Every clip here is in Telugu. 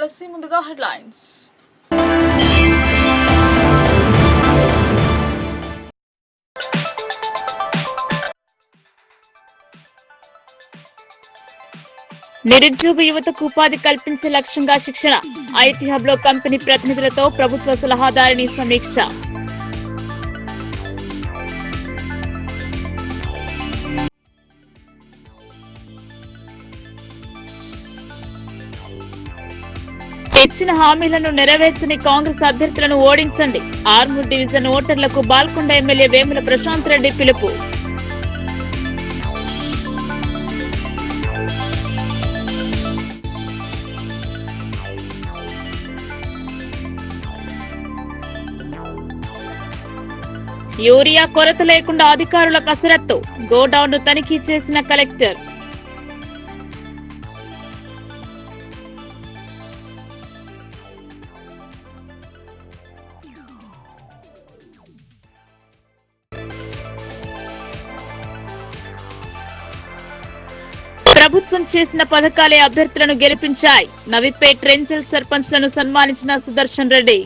చేసి ముందుగా హెడ్లైన్స్. నిరుద్యోగ యువతకు ఉపాధి కల్పించే లక్ష్యంగా శిక్షణ. ఐటీ హబ్ లో కంపెనీ ప్రతినిధులతో ప్రభుత్వ సలహాదారుని సమీక్ష. ఇచ్చిన హామీలను నెరవేర్చని కాంగ్రెస్ అభ్యర్థులను ఓడించండి. ఆర్మూర్ డివిజన్ ఓటర్లకు బాల్కొండ ఎమ్మెల్యే వేముల ప్రశాంత్ రెడ్డి పిలుపు. యూరియా కొరత లేకుండా అధికారుల కసరత్తు. గోడౌన్ ను తనిఖీ చేసిన కలెక్టర్. ప్రభుత్వం చేసిన పథకాలే అభ్యర్థులను గెలిపించాయి. నవీపేట్ రెంజల్ సర్పంచ్లను సన్మానించిన సుదర్శన్ రెడ్డి.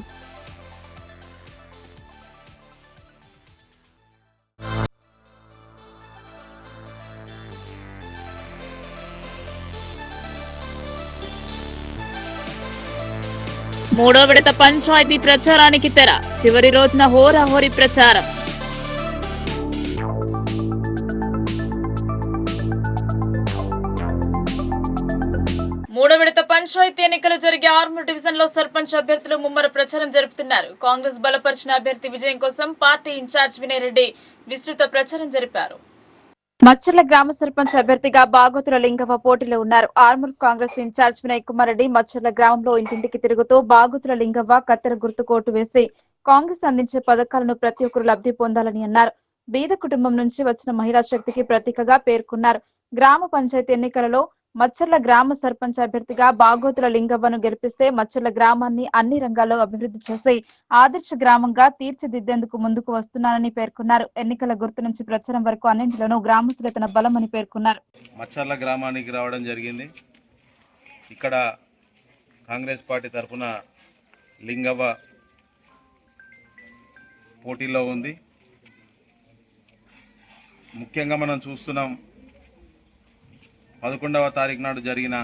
మూడో విడత పంచాయతీ ప్రచారానికి తెర. చివరి రోజున హోరాహోరీ ప్రచారం. మూడో విడత పంచాయతీ ఎన్నికలు జరిగే ఆర్మూర్ డివిజన్ లో సర్పంచ్ అభ్యర్థులు ముమ్మర ప్రచారం జరుపుతున్నారు. కాంగ్రెస్ బలపరిచిన అభ్యర్థి విజయం కోసం పార్టీ ఇన్ఛార్జ్ వినయ్ రెడ్డి విస్తృత ప్రచారం జరిపారు. మచ్చర్ల గ్రామ సర్పంచ్ అభ్యర్థిగా బాగోతుల లింగవ్వ పోటీలో ఉన్నారు. ఆర్మూర్ కాంగ్రెస్ ఇన్ఛార్జ్ వినయ్ కుమార్ రెడ్డి మచ్చర్ల గ్రామంలో ఇంటింటికి తిరుగుతూ బాగోతుల లింగవ్వ కత్తెర గుర్తు కోటు వేసి కాంగ్రెస్ అందించే పథకాలను ప్రతి ఒక్కరు లబ్ధి పొందాలని అన్నారు. బీద కుటుంబం నుంచి వచ్చిన మహిళా శక్తికి ప్రతీకగా పేర్కొన్నారు. గ్రామ పంచాయతీ ఎన్నికలలో మచ్చర్ల గ్రామ సర్పంచ్ అభ్యర్థిగా బాగోతుల లింగవ్వను గెలిపిస్తే మచ్చర్ల గ్రామాన్ని అన్ని రంగాల్లో అభివృద్ధి చేసి ఆదర్శ గ్రామంగా తీర్చిదిద్దేందుకు ముందుకు వస్తున్నానని పేర్కొన్నారు. ఎన్నికల గుర్తు నుంచి ప్రచారం వరకు అన్నింటిలోనూ గ్రామస్తులు తన బలమని పేర్కొన్నారు. మచ్చర్ల గ్రామానికి రావడం జరిగింది. ఇక్కడ కాంగ్రెస్ పార్టీ తరఫున లింగవ్వ పోటీలో ఉంది. ముఖ్యంగా మనం చూస్తున్నాం 11వ తారీఖు నాడు జరిగిన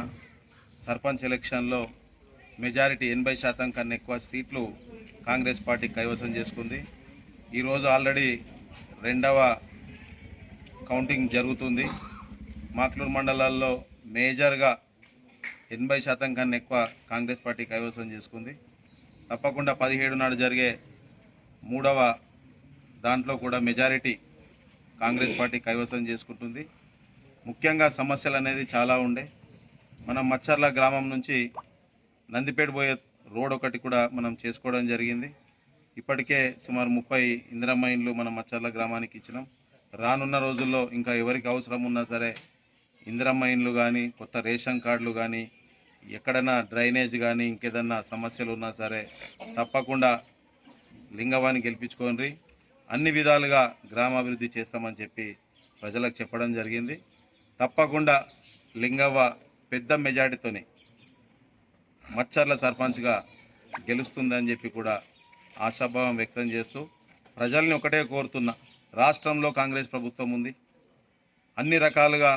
సర్పంచ్ ఎలక్షన్లో మెజారిటీ 80% కన్నా ఎక్కువ సీట్లు కాంగ్రెస్ పార్టీ కైవసం చేసుకుంది. ఈరోజు ఆల్రెడీ రెండవ కౌంటింగ్ జరుగుతుంది. మాక్లూరు మండలాల్లో మేజర్గా 80% కన్నా ఎక్కువ కాంగ్రెస్ పార్టీ కైవసం చేసుకుంది. తప్పకుండా 17 నాడు జరిగే మూడవ దాంట్లో కూడా మెజారిటీ కాంగ్రెస్ పార్టీ కైవసం చేసుకుంటుంది. ముఖ్యంగా సమస్యలు అనేది చాలా ఉండే. మనం మచ్చర్ల గ్రామం నుంచి నందిపేట పోయే రోడ్ ఒకటి కూడా మనం చేసుకోవడం జరిగింది. ఇప్పటికే సుమారు 30 ఇందిరమ్మ ఇండ్లు మనం మచ్చర్ల గ్రామానికి ఇచ్చినాం. రానున్న రోజుల్లో ఇంకా ఎవరికి అవసరం ఉన్నా సరే ఇందిరమ్మ ఇండ్లు కానీ, కొత్త రేషన్ కార్డులు కానీ, ఎక్కడైనా డ్రైనేజ్ కానీ ఇంకేదన్నా సమస్యలు ఉన్నా సరే తప్పకుండా లింగవ్వని గెలిపించుకోండి. అన్ని విధాలుగా గ్రామాభివృద్ధి చేస్తామని చెప్పి ప్రజలకు చెప్పడం జరిగింది. తప్పకుండా లింగవ్వ పెద్ద మెజార్టీతోని మచ్చర్ల సర్పంచ్గా గెలుస్తుందని చెప్పి కూడా ఆశాభావం వ్యక్తం చేస్తూ ప్రజల్ని ఒకటే కోరుతున్నా, రాష్ట్రంలో కాంగ్రెస్ ప్రభుత్వం ఉంది. అన్ని రకాలుగా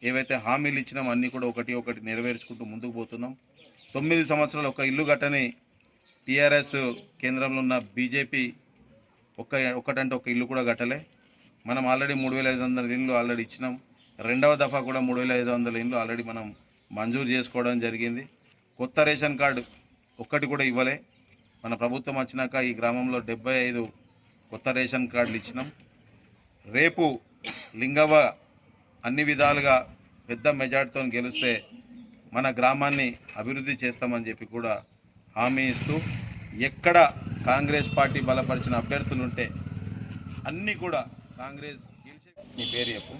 ఏవైతే హామీలు ఇచ్చినామో అన్నీ కూడా ఒకటి నెరవేర్చుకుంటూ ముందుకు పోతున్నాం. 9 సంవత్సరాలు ఒక ఇల్లు కట్టని టీఆర్ఎస్ కేంద్రంలో ఉన్న బీజేపీ ఒకటంటే ఒక ఇల్లు కూడా కట్టలే. మనం ఆల్రెడీ 3,500 ఇండ్లు ఆల్రెడీ ఇచ్చినాం. రెండవ దఫా కూడా 3,500 ఇండ్లు ఆల్రెడీ మనం మంజూరు చేసుకోవడం జరిగింది. కొత్త రేషన్ కార్డు ఒక్కటి కూడా ఇవ్వలే. మన ప్రభుత్వం వచ్చినాక ఈ గ్రామంలో 75 కొత్త రేషన్ కార్డులు ఇచ్చినాం. రేపు లింగవ్వ అన్ని విధాలుగా పెద్ద మెజార్టీతో గెలిస్తే మన గ్రామాన్ని అభివృద్ధి చేస్తామని చెప్పి కూడా హామీ ఇస్తూ, ఎక్కడ కాంగ్రెస్ పార్టీ బలపరిచిన అభ్యర్థులు ఉంటే అన్నీ కూడా కాంగ్రెస్ గెలిచే. నీ పేరు చెప్పు.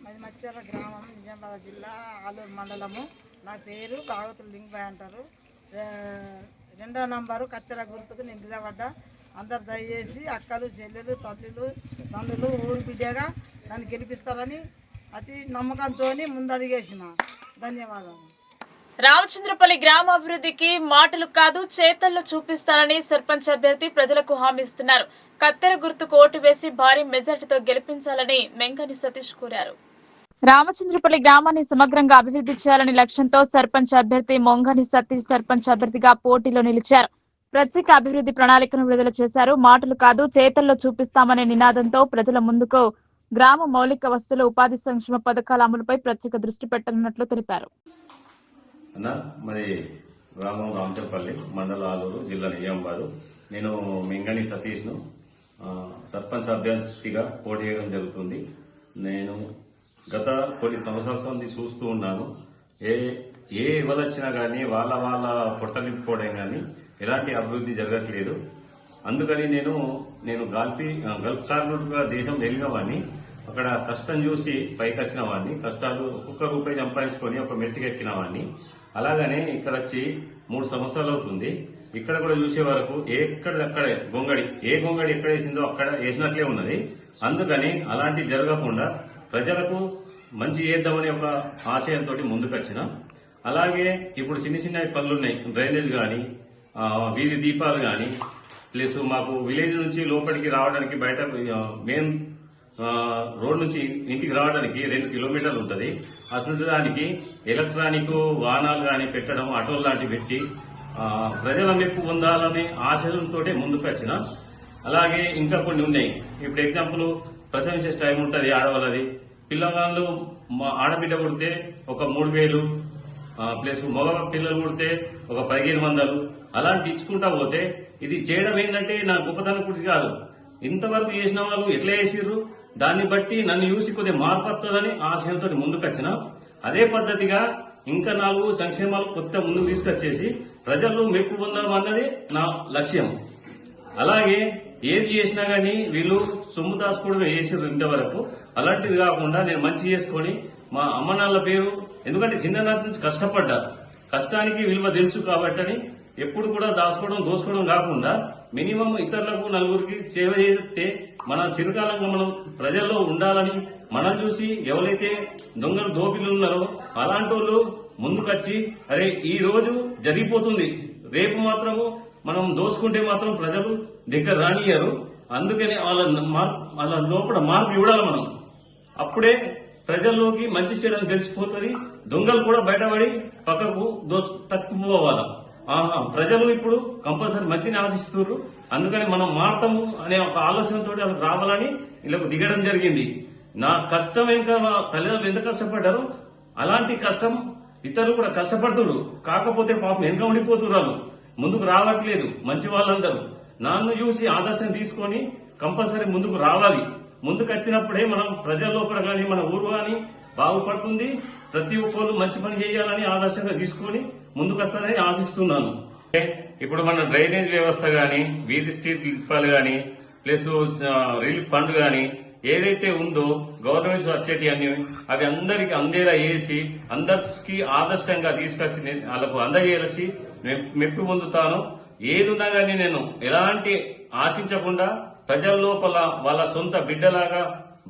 మాది మచ్చర్ల గ్రామం, నిజామాబాద్ జిల్లా, ఆలూరు మండలము. నా పేరు బాగోతుల లింగవ్వ అంటారు. 2వ నంబరు కత్తెర గుర్తుకు నేను నిలబడ్డా. అందరు దయచేసి అక్కలు, చెల్లెలు, తండ్రులు ఊరు బిడ్డగా నన్ను గెలిపిస్తారని అతి నమ్మకంతో ముందడిగేసిన. ధన్యవాదాలు. రామచంద్రపల్లి గ్రామాభివృద్ధికి మాటలు కాదు చేతల్లో చూపిస్తానని సర్పంచ్ అభ్యర్థి ప్రజలకు హామీ ఇస్తున్నారు. కత్తెర గుర్తుకు ఓటు వేసి భారీ మెజార్టీతో గెలిపించాలని మెంగని సతీష్ కోరారు. రామచంద్రపల్లి గ్రామాన్ని సమగ్రంగా అభివృద్ధి చేయాలని లక్ష్యంతో సర్పంచ్ అభ్యర్థి మొంగని సతీష్ సర్పంచ్ అభ్యర్థిగా పోటీలో నిలిచారు. ప్రత్యేక అభివృద్ధి ప్రణాళికను విడుదల చేశారు. మాటలు కాదు చేతల్లో చూపిస్తామనే నినాదంతో ప్రజల ముందుకు గ్రామ మౌలిక వసతులు, ఉపాధి సంక్షేమ పథకాల అమలుపై ప్రత్యేక దృష్టి పెట్టనున్నట్లు తెలిపారు. మరి గ్రామం రామచంద్రపల్లి, మండల ఆలూరు, జిల్లా నిజామాబాద్. నేను మెంగని సతీష్ను సర్పంచ్ అభ్యర్థిగా పోటీ చేయడం జరుగుతుంది. నేను గత కొన్ని సంవత్సరాల నుండి చూస్తూ ఉన్నాను. ఏ ఎవరొచ్చినా కానీ వాళ్ళ పొట్టలింపుకోవడం కానీ ఎలాంటి అభివృద్ధి జరగట్లేదు. అందుకని నేను గల్ఫ్ కార్మికులుగా దేశం వెళ్ళినవాడిని. అక్కడ కష్టం చూసి పైకి వచ్చిన వాడిని, కష్టాలు ఒక్కొక్క రూపాయి సంపాదించుకొని ఒక మెట్టికి ఎక్కిన వాడిని. అలాగనే ఇక్కడ వచ్చి 3 సంవత్సరాలు అవుతుంది. ఇక్కడ కూడా చూసే వరకు ఎక్కడక్కడే ఏ గొంగడి ఎక్కడ వేసిందో అక్కడ వేసినట్లే ఉన్నది. అందుకని అలాంటి జరగకుండా ప్రజలకు మంచి చేద్దామని ఒక ఆశయంతో ముందుకొచ్చిన. అలాగే ఇప్పుడు చిన్న పనులున్నాయి, డ్రైనేజ్ కానీ, వీధి దీపాలు కానీ, ప్లస్ మాకు విలేజ్ నుంచి లోపలికి రావడానికి బయట మెయిన్ రోడ్ నుంచి ఇంటికి రావడానికి 2 కిలోమీటర్లు ఉంటుంది. అసలు దానికి ఎలక్ట్రానిక్ వాహనాలు కానీ పెట్టడం, ఆటోలు లాంటివి పెట్టి ప్రజల మెప్పు పొందాలనే ఆశయంతో ముందుకు వచ్చిన. అలాగే ఇంకా కొన్ని ఉన్నాయి. ఇప్పుడు ఎగ్జాంపుల్ ప్రసవించే టైం ఉంటుంది ఆడవాళ్ళది. పిల్లవాళ్ళు ఆడబిడ్డ పుడితే ఒక 3000, ప్లస్ మగ పిల్లలు పుడితే ఒక 1500 అలాంటి ఇచ్చుకుంటా పోతే ఇది చేయడం ఏంటంటే నా గొప్పతనం గురించి కాదు. ఇంతవరకు చేసిన వాళ్ళు ఎట్లా చేసిర్రు దాన్ని బట్టి నన్ను చూసి కొద్దిగా మార్పు వస్తుందని ఆశయంతో ముందుకొచ్చిన. అదే పద్ధతిగా ఇంకా 4 సంక్షేమాలు కొత్త ముందుకు తీసుకొచ్చేసి ప్రజల్లో మెప్పు పొందడం అన్నది నా లక్ష్యం. అలాగే ఏది చేసినా గానీ వీళ్ళు సొమ్ము దాచుకోవడమే చేసిర్రు ఇంతవరకు. అలాంటిది కాకుండా నేను మంచి చేసుకొని మా అమ్మ నాన్నల పేరు, ఎందుకంటే చిన్ననాటి నుంచి కష్టపడ్డా, కష్టానికి విలువ తెలుసు కాబట్టి ఎప్పుడు కూడా దాచుకోవడం దోచుకోవడం కాకుండా మినిమం ఇతరులకు 4గురికి సేవ చేస్తే మన చిరకాలంగా మనం ప్రజల్లో ఉండాలని, మనం చూసి ఎవరైతే దొంగలు దోపిలు ఉన్నారో అలాంటి వాళ్ళు ముందుకొచ్చి అరే ఈ రోజు జరిగిపోతుంది, రేపు మాత్రము మనం దోచుకుంటే మాత్రం ప్రజలు దగ్గర రానియరు. అందుకని వాళ్ళ లోపల మార్పు ఇవ్వడాలి మనం. అప్పుడే ప్రజల్లోకి మంచి చేయడం తెలిసిపోతుంది. దొంగలు కూడా బయటపడి పక్కకు తక్కుపోవాలి. ప్రజలు ఇప్పుడు కంపల్సరీ మంచిని ఆశిస్తున్నారు. అందుకని మనం మారతాము అనే ఒక ఆలోచనతో వాళ్ళకి రావాలని వీళ్ళకు దిగడం జరిగింది. నా కష్టం ఇంకా మా తల్లిదండ్రులు ఎంత కష్టపడ్డారు అలాంటి కష్టం ఇతరులు కూడా కష్టపడుతున్నారు. కాకపోతే పాపం వెనుక ఉండిపోతున్నారు, ముందుకు రావట్లేదు. మంచి వాళ్ళందరూ నన్ను చూసి ఆదర్శం తీసుకొని కంపల్సరీ ముందుకు రావాలి. ముందుకు వచ్చినప్పుడే మనం ప్రజల లోపల కానీ మన ఊరు కానీ బాగుపడుతుంది. ప్రతి ఒక్కరు మంచి పని చేయాలని ఆదర్శంగా తీసుకొని ముందుకు వస్తారని ఆశిస్తున్నాను. ఇప్పుడు మన డ్రైనేజ్ వ్యవస్థ గాని, వీధి స్ట్రీట్ దీపాలు గాని, ప్లస్ రిలీఫ్ ఫండ్ గాని ఏదైతే ఉందో గవర్నమెంట్ వచ్చేటి అన్ని అవి అందరికి అందేలా చేసి అందరికి ఆదర్శంగా తీసుకొచ్చి వాళ్ళకు అందజేయాల్సి మెప్పు పొందుతాను. ఏది ఉన్నా గానీ నేను ఎలాంటి ఆశించకుండా ప్రజల లోపల వాళ్ళ సొంత బిడ్డలాగా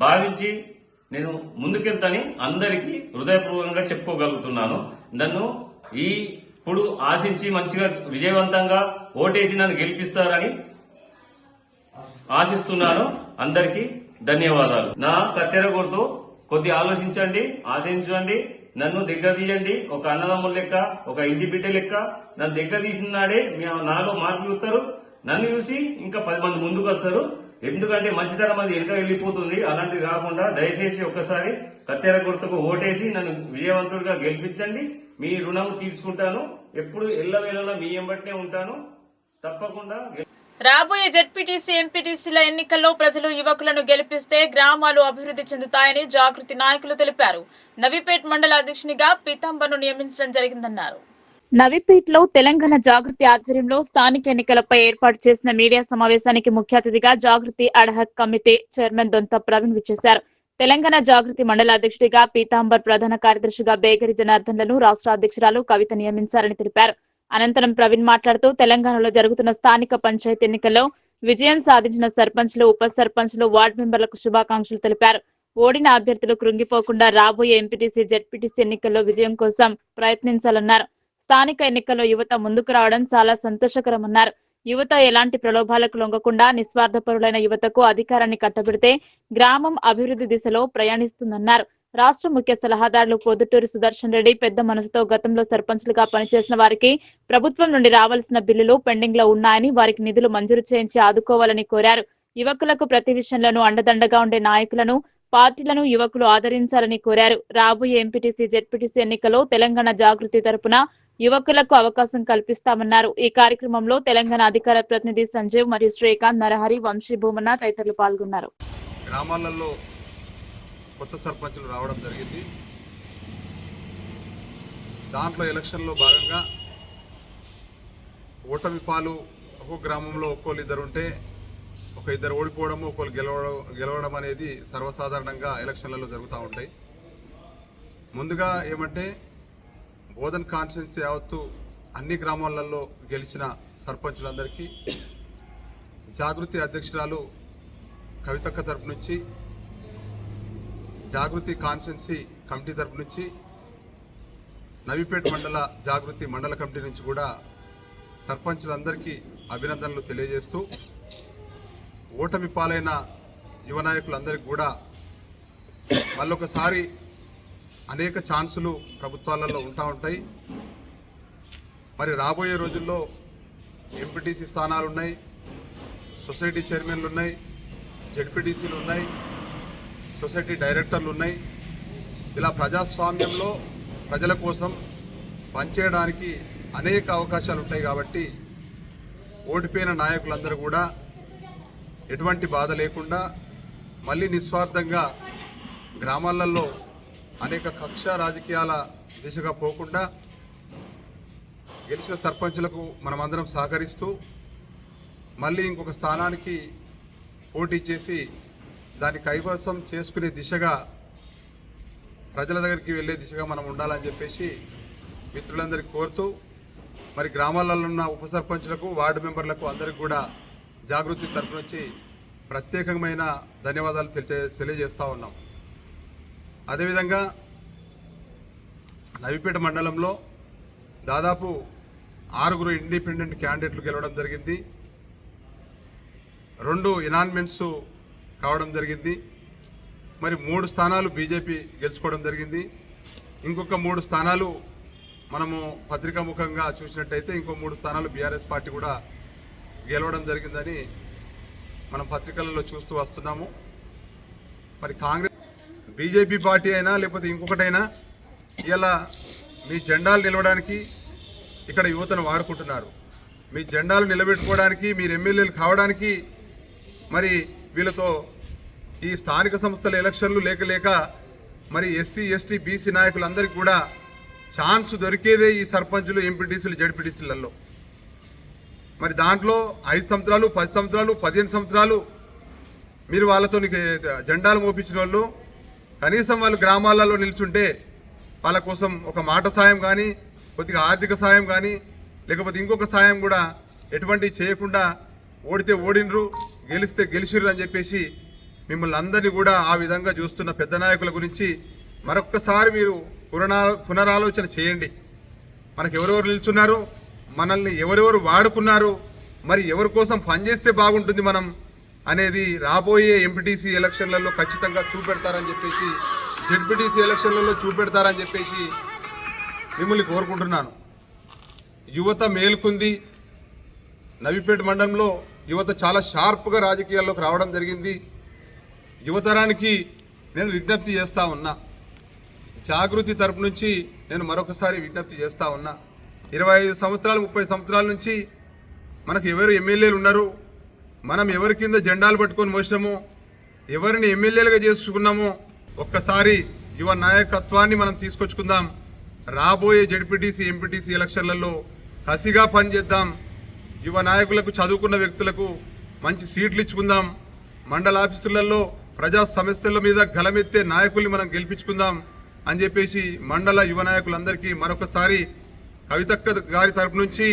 భావించి నేను ముందుకెళ్తాని అందరికీ హృదయపూర్వకంగా చెప్పుకోగలుగుతున్నాను. నన్ను ఇప్పుడు ఆశించి మంచిగా విజయవంతంగా ఓటేసి నన్ను గెలిపిస్తారని ఆశిస్తున్నాను. అందరికీ ధన్యవాదాలు. నా కత్తెర గుర్తు కొద్ది ఆలోచించండి, ఆశించండి, నన్ను దగ్గర తీయండి. ఒక అన్నదమ్ముల లెక్క, ఒక ఇంటి బిడ్డ లెక్క నన్ను దగ్గర తీసిన నాడే నాలో మార్పు చూస్తారు. నన్ను చూసి ఇంకా 10 మంది ముందుకు వస్తారు. ఎందుకంటే మంచితనం అది వెనుక వెళ్ళిపోతుంది. అలాంటివి కాకుండా దయచేసి ఒక్కసారి కత్తెర గుర్తుకు ఓటేసి నన్ను విజయవంతుడిగా గెలిపించండి. మీ రుణం తీసుకుంటాను. ఎప్పుడు ఎల్లవేళలా మీ ఎంబటినే ఉంటాను. తప్పకుండా. రాబోయే జెడ్పీటీసీ, ఎంపీటీసీల ఎన్నికల్లో ప్రజలు యువకులను గెలిపిస్తే గ్రామాలు అభివృద్ధి చెందుతాయని జాగృతి నాయకులు తెలిపారు. నవీపేట్ మండల అధ్యక్షునిగా పీతాంబర్ను నియమించడం జరిగిందన్నారు. నవీపేట్ లో తెలంగాణ జాగృతి ఆధ్వర్యంలో స్థానిక ఎన్నికలపై ఏర్పాటు చేసిన మీడియా సమావేశానికి ముఖ్య అతిథిగా Jagruthi ad hoc committee chairman Dontha Praveen విచ్చేశారు. తెలంగాణ జాగృతి మండల అధ్యక్షుడిగా పీతాంబర్, ప్రధాన కార్యదర్శిగా బేగరి జనార్దన్లను రాష్ట్ర అధ్యక్షురాలు కవిత నియమించారని తెలిపారు. అనంతరం ప్రవీణ్ మాట్లాడుతూ తెలంగాణలో జరుగుతున్న స్థానిక పంచాయతీ ఎన్నికల్లో విజయం సాధించిన సర్పంచ్లు, ఉప సర్పంచ్లు, వార్డు మెంబర్లకు శుభాకాంక్షలు తెలిపారు. ఓడిన అభ్యర్థులు కృంగిపోకుండా రాబోయే ఎంపీటీసీ, జెడ్పీటీసీ ఎన్నికల్లో విజయం కోసం ప్రయత్నించాలన్నారు. స్థానిక ఎన్నికల్లో యువత ముందుకు రావడం చాలా సంతోషకరమన్నారు. యువత ఎలాంటి ప్రలోభాలకు లొంగకుండా నిస్వార్థపరులైన యువతకు అధికారాన్ని కట్టబెడితే గ్రామం అభివృద్ధి దిశలో ప్రయాణిస్తుందన్నారు. రాష్ట్ర ముఖ్య సలహాదారులు పొద్దుటూరి సుదర్శన్ రెడ్డి పెద్ద మనసుతో గతంలో సర్పంచ్లుగా పనిచేసిన వారికి ప్రభుత్వం నుండి రావాల్సిన బిల్లులు పెండింగ్ లో ఉన్నాయని, వారికి నిధులు మంజూరు చేయించి ఆదుకోవాలని కోరారు. యువకులకు ప్రతి విషయంలోనూ అండదండగా ఉండే నాయకులను, పార్టీలను యువకులు ఆదరించాలని కోరారు. రాబోయే ఎంపీటీసీ, జెడ్పీటీసీ ఎన్నికల్లో తెలంగాణ జాగృతి తరపున యువకులకు అవకాశం కల్పిస్తామన్నారు. ఈ కార్యక్రమంలో తెలంగాణ అధికార ప్రతినిధి సంజీవ్ మరియు శ్రీకాంత్, నరహరి, వంశీ భూమన్న తదితరులు పాల్గొన్నారు. గ్రామాలలో కొత్త సర్పంచులు రావడం జరిగింది. దాంట్లో ఎలక్షన్లో భాగంగా ఓటమి పాలు ఒక్కో గ్రామంలో ఒక్కోళ్ళు ఇద్దరు ఉంటే ఒక ఇద్దరు ఓడిపోవడము, ఒకళ్ళు గెలవడం అనేది సర్వసాధారణంగా ఎలక్షన్లలో జరుగుతూ ఉంటాయి. ముందుగా ఏమంటే బోధన్ కాన్స్టిట్యున్సీ యావత్తు అన్ని గ్రామాలలో గెలిచిన సర్పంచులందరికీ జాగృతి అధ్యక్షురాలు కవితక్క తరపు నుంచి, జాగృతి కాన్స్టిట్యున్సీ కమిటీ తరపు నుంచి, నవీపేట మండల జాగృతి మండల కమిటీ నుంచి కూడా సర్పంచులందరికీ అభినందనలు తెలియజేస్తూ, ఓటమి పాలైన యువ నాయకులందరికీ కూడా మళ్ళొకసారి అనేక ఛాన్సులు ప్రభుత్వాలలో ఉంటాయి. మరి రాబోయే రోజుల్లో ఎంపీటీసీ స్థానాలు ఉన్నాయి, సొసైటీ చైర్మన్లు ఉన్నాయి, జెడ్పీటీసీలు ఉన్నాయి, సొసైటీ డైరెక్టర్లు ఉన్నాయి. ఇలా ప్రజాస్వామ్యంలో ప్రజల కోసం పనిచేయడానికి అనేక అవకాశాలు ఉంటాయి. కాబట్టి ఓడిపోయిన నాయకులందరూ కూడా ఎటువంటి బాధ లేకుండా మళ్ళీ నిస్వార్థంగా గ్రామాలలో అనేక కక్ష రాజకీయాల దిశగా పోకుండా గెలిచిన సర్పంచులకు మనమందరం సహకరిస్తూ మళ్ళీ ఇంకొక స్థానానికి పోటీ చేసి దాన్ని కైవసం చేసుకునే దిశగా, ప్రజల దగ్గరికి వెళ్ళే దిశగా మనం ఉండాలని చెప్పేసి మిత్రులందరికీ కోరుతూ, మరి గ్రామాలలో ఉన్న ఉప సర్పంచులకు, వార్డు మెంబర్లకు అందరికీ కూడా జాగృతి తరపు నుంచి ప్రత్యేకమైన ధన్యవాదాలు తెలియజేస్తూ ఉన్నాం. అదేవిధంగా నవీపేట మండలంలో దాదాపు 6 ఇండిపెండెంట్ క్యాండిడేట్లు గెలవడం జరిగింది. 2 ఎనాన్మెంట్స్ కావడం జరిగింది. మరి 3 స్థానాలు బీజేపీ గెలుచుకోవడం జరిగింది. ఇంకొక 3 స్థానాలు మనము పత్రికాముఖంగా చూసినట్టయితే ఇంకో 3 స్థానాలు బీఆర్ఎస్ పార్టీ కూడా గెలవడం జరిగిందని మనం పత్రికలలో చూస్తూ వస్తున్నాము. మరి కాంగ్రెస్, బీజేపీ పార్టీ అయినా లేకపోతే ఇంకొకటైనా ఇలా మీ జెండాలు నిలవడానికి ఇక్కడ యువతను వాడుకుంటున్నారు. మీ జెండాలు నిలబెట్టుకోవడానికి, మీరు ఎమ్మెల్యేలు కావడానికి మరి వీళ్ళతో ఈ స్థానిక సంస్థల ఎలక్షన్లు లేక మరి ఎస్సీ, ఎస్టీ, బీసీ నాయకులందరికీ కూడా ఛాన్స్ దొరికేదే ఈ సర్పంచులు, ఎంపీటీసీలు, జెడ్పీటీసీలలో. మరి దాంట్లో 5 సంవత్సరాలు, 10 సంవత్సరాలు, 15 సంవత్సరాలు మీరు వాళ్ళతో జెండాలు మోపించిన వాళ్ళు, కనీసం వాళ్ళు గ్రామాలలో నిల్చుంటే వాళ్ళ కోసం ఒక మాట సాయం కానీ, కొద్దిగా ఆర్థిక సాయం కానీ, లేకపోతే ఇంకొక సాయం కూడా ఎటువంటి చేయకుండా ఓడితే ఓడినరు, గెలిస్తే గెలిచిర్రు అని చెప్పేసి మిమ్మల్ని అందరినీ కూడా ఆ విధంగా చూస్తున్న పెద్ద నాయకుల గురించి మరొక్కసారి మీరు పునరాలోచన చేయండి. మనకు ఎవరెవరు నిల్చున్నారు, మనల్ని ఎవరెవరు వాడుకున్నారు, మరి ఎవరి కోసం పనిచేస్తే బాగుంటుంది మనం అనేది రాబోయే ఎంపీటీసీ ఎలక్షన్లలో ఖచ్చితంగా చూపెడతారని చెప్పేసి, జెడ్పీటీసీ ఎలక్షన్లలో చూపెడతారని చెప్పేసి మిమ్మల్ని కోరుకుంటున్నాను. యువత మేలుకుంది. నవీపేట మండలంలో యువత చాలా షార్ప్గా రాజకీయాల్లోకి రావడం జరిగింది. యువతరానికి నేను విజ్ఞప్తి చేస్తూ ఉన్నా, జాగృతి తరపు నుంచి నేను మరొకసారి విజ్ఞప్తి చేస్తూ ఉన్నా. 25 సంవత్సరాలు, 30 సంవత్సరాల నుంచి మనకు ఎవరు ఎమ్మెల్యేలు ఉన్నారు, మనం ఎవరి కింద జెండాలు పట్టుకొని మోసినామో, ఎవరిని ఎమ్మెల్యేలుగా చేసుకున్నామో, ఒక్కసారి యువ నాయకత్వాన్ని మనం తీసుకొచ్చుకుందాం. రాబోయే జెడ్పీటీసీ, ఎంపీటీసీ ఎలక్షన్లలో కసిగా పనిచేద్దాం. యువ నాయకులకు, చదువుకున్న వ్యక్తులకు మంచి సీట్లు ఇచ్చుకుందాం. మండల ఆఫీసులలో ప్రజా సమస్యల మీద గలమెత్తే నాయకుల్ని మనం గెలిపించుకుందాం అని చెప్పేసి మండల యువ నాయకులందరికీ మరొకసారి కవితక్క గారి తరపు నుంచి,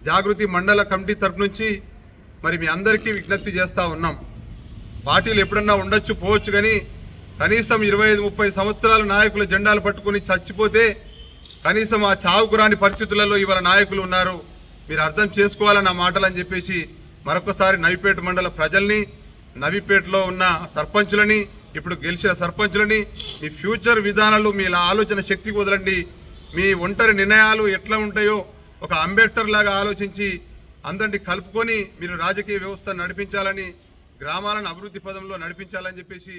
జాగృతి మండల కమిటీ తరపు నుంచి మరి మీ అందరికీ విజ్ఞప్తి చేస్తూ ఉన్నాం. పార్టీలు ఎప్పుడన్నా ఉండొచ్చు, పోవచ్చు, కానీ కనీసం 25-30 సంవత్సరాల నాయకుల జెండాలు పట్టుకుని చచ్చిపోతే కనీసం ఆ చావుకురాని పరిస్థితులలో ఇవాళ నాయకులు ఉన్నారు, మీరు అర్థం చేసుకోవాలన్న మాటలు అని చెప్పేసి మరొకసారి నవిపేట మండల ప్రజల్ని, నవిపేటలో ఉన్న సర్పంచులని, ఇప్పుడు గెలిచిన సర్పంచులని మీ ఫ్యూచర్ విధానాలు, మీ ఆలోచన శక్తికి వదలండి. మీ ఒంటరి నిర్ణయాలు ఎట్లా ఉంటాయో ఒక అంబేద్కర్ లాగా ఆలోచించి అందరినీ కలుపుకొని మీరు రాజకీయ వ్యవస్థను నడిపించాలని, గ్రామాలను అభివృద్ధి పదంలో నడిపించాలని చెప్పేసి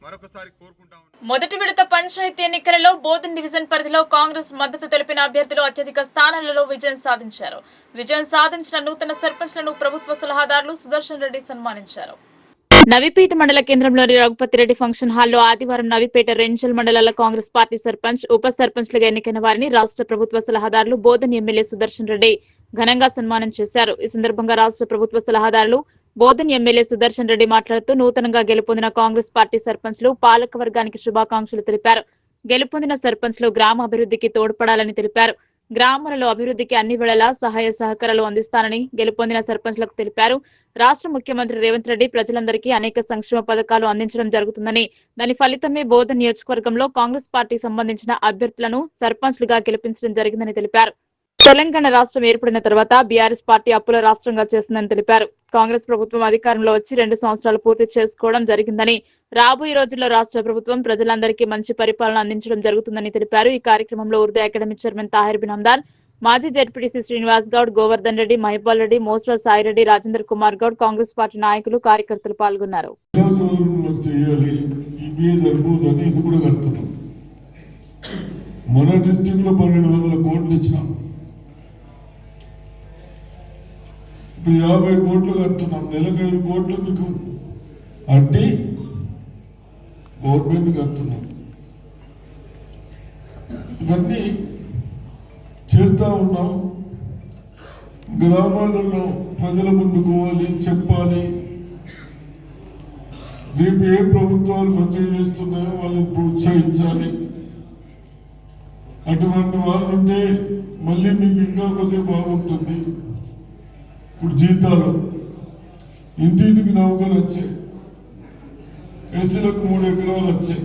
మరొకసారి కోరుకుంటా ఉన్నాం. మొదటి విడత పంచాయతీ ఎన్నికలలో బోధన్ డివిజన్ పరిధిలో కాంగ్రెస్ మద్దతు తెలిపిన అభ్యర్థులు అత్యధిక స్థానాలలో విజయం సాధించారు. విజయం సాధించిన నూతన సర్పంచ్లను ప్రభుత్వ సలహాదారులు సుదర్శన్ రెడ్డి సన్మానించారు. నవిపేట మండల కేంద్రంలోని రఘుపతి రెడ్డి ఫంక్షన్ హాల్లో ఆదివారం నవిపేట రెంజల్ మండలాల కాంగ్రెస్ పార్టీ సర్పంచ్, ఉప సర్పంచ్లుగా ఎన్నికైన వారిని రాష్ట్ర ప్రభుత్వ సలహాదారులు బోధన్ ఎమ్మెల్యే సుదర్శన్ రెడ్డి ఘనంగా సన్మానం చేశారు. ఈ సందర్భంగా రాష్ట్ర ప్రభుత్వ సలహాదారులు బోధన్ ఎమ్మెల్యే సుదర్శన్ రెడ్డి మాట్లాడుతూ నూతనంగా గెలుపొందిన కాంగ్రెస్ పార్టీ సర్పంచ్లు పాలక వర్గానికి శుభాకాంక్షలు తెలిపారు. గెలుపొందిన సర్పంచ్లు గ్రామ అభివృద్ధికి తోడ్పడాలని తెలిపారు. గ్రామాలలో అభివృద్ధికి అన్ని వేళలా సహాయ సహకారాలు అందిస్తానని గెలుపొందిన సర్పంచ్లకు తెలిపారు. రాష్ట్ర ముఖ్యమంత్రి రేవంత్ రెడ్డి ప్రజలందరికీ అనేక సంక్షేమ పథకాలు అందించడం జరుగుతుందని, దాని ఫలితమే బోధన్ నియోజకవర్గంలో కాంగ్రెస్ పార్టీ సంబంధించిన అభ్యర్థులను సర్పంచ్లుగా గెలిపించడం జరిగిందని తెలిపారు. తెలంగాణ రాష్ట్రం ఏర్పడిన తర్వాత బీఆర్ఎస్ పార్టీ అప్పుల రాష్ట్రంగా చేసిందని తెలిపారు. కాంగ్రెస్ ప్రభుత్వం అధికారంలో వచ్చి 2 సంవత్సరాలు పూర్తి చేసుకోవడం జరిగిందని, రాబోయే రోజుల్లో రాష్ట్ర ప్రభుత్వం ప్రజలందరికీ మంచి పరిపాలన అందించడం జరుగుతుందని తెలిపారు. ఈ కార్యక్రమంలో ఉర్దూ అకాడమీ చైర్మన్ తాహిర్ బిన్ హమ్దాన్, మాజీ జెడ్పీటీసీ శ్రీనివాస్ గౌడ్, గోవర్ధన్ రెడ్డి, మహిపాల్ రెడ్డి, మోస్రా సాయిరెడ్డి, రాజేంద్ర కుమార్ గౌడ్, కాంగ్రెస్ పార్టీ నాయకులు, కార్యకర్తలు పాల్గొన్నారు. మన డిస్టిక్ లో 1200 కోట్లు ఇచ్చినాం, ఇప్పుడు 50 కోట్లు కడుతున్నాం. నెలకు 5 కోట్లు మీకు అడ్డి గవర్నమెంట్ కడుతున్నాం. ఇవన్నీ చేస్తా ఉన్నాం. గ్రామాలలో ప్రజల ముందు పోవాలి, చెప్పాలి. రేపు ఏ ప్రభుత్వాలు మంచిగా చేస్తున్నాయో వాళ్ళని ప్రోత్సహించాలి. అటువంటి వాళ్ళు ఉంటే మళ్ళీ మీకు ఇంకా కొద్దిగా బాగుంటుంది. ఇప్పుడు జీతాలు ఇంటింటికి నౌకలు వచ్చాయి, ఎస్సీలకు 3 ఎకరాలు వచ్చాయి.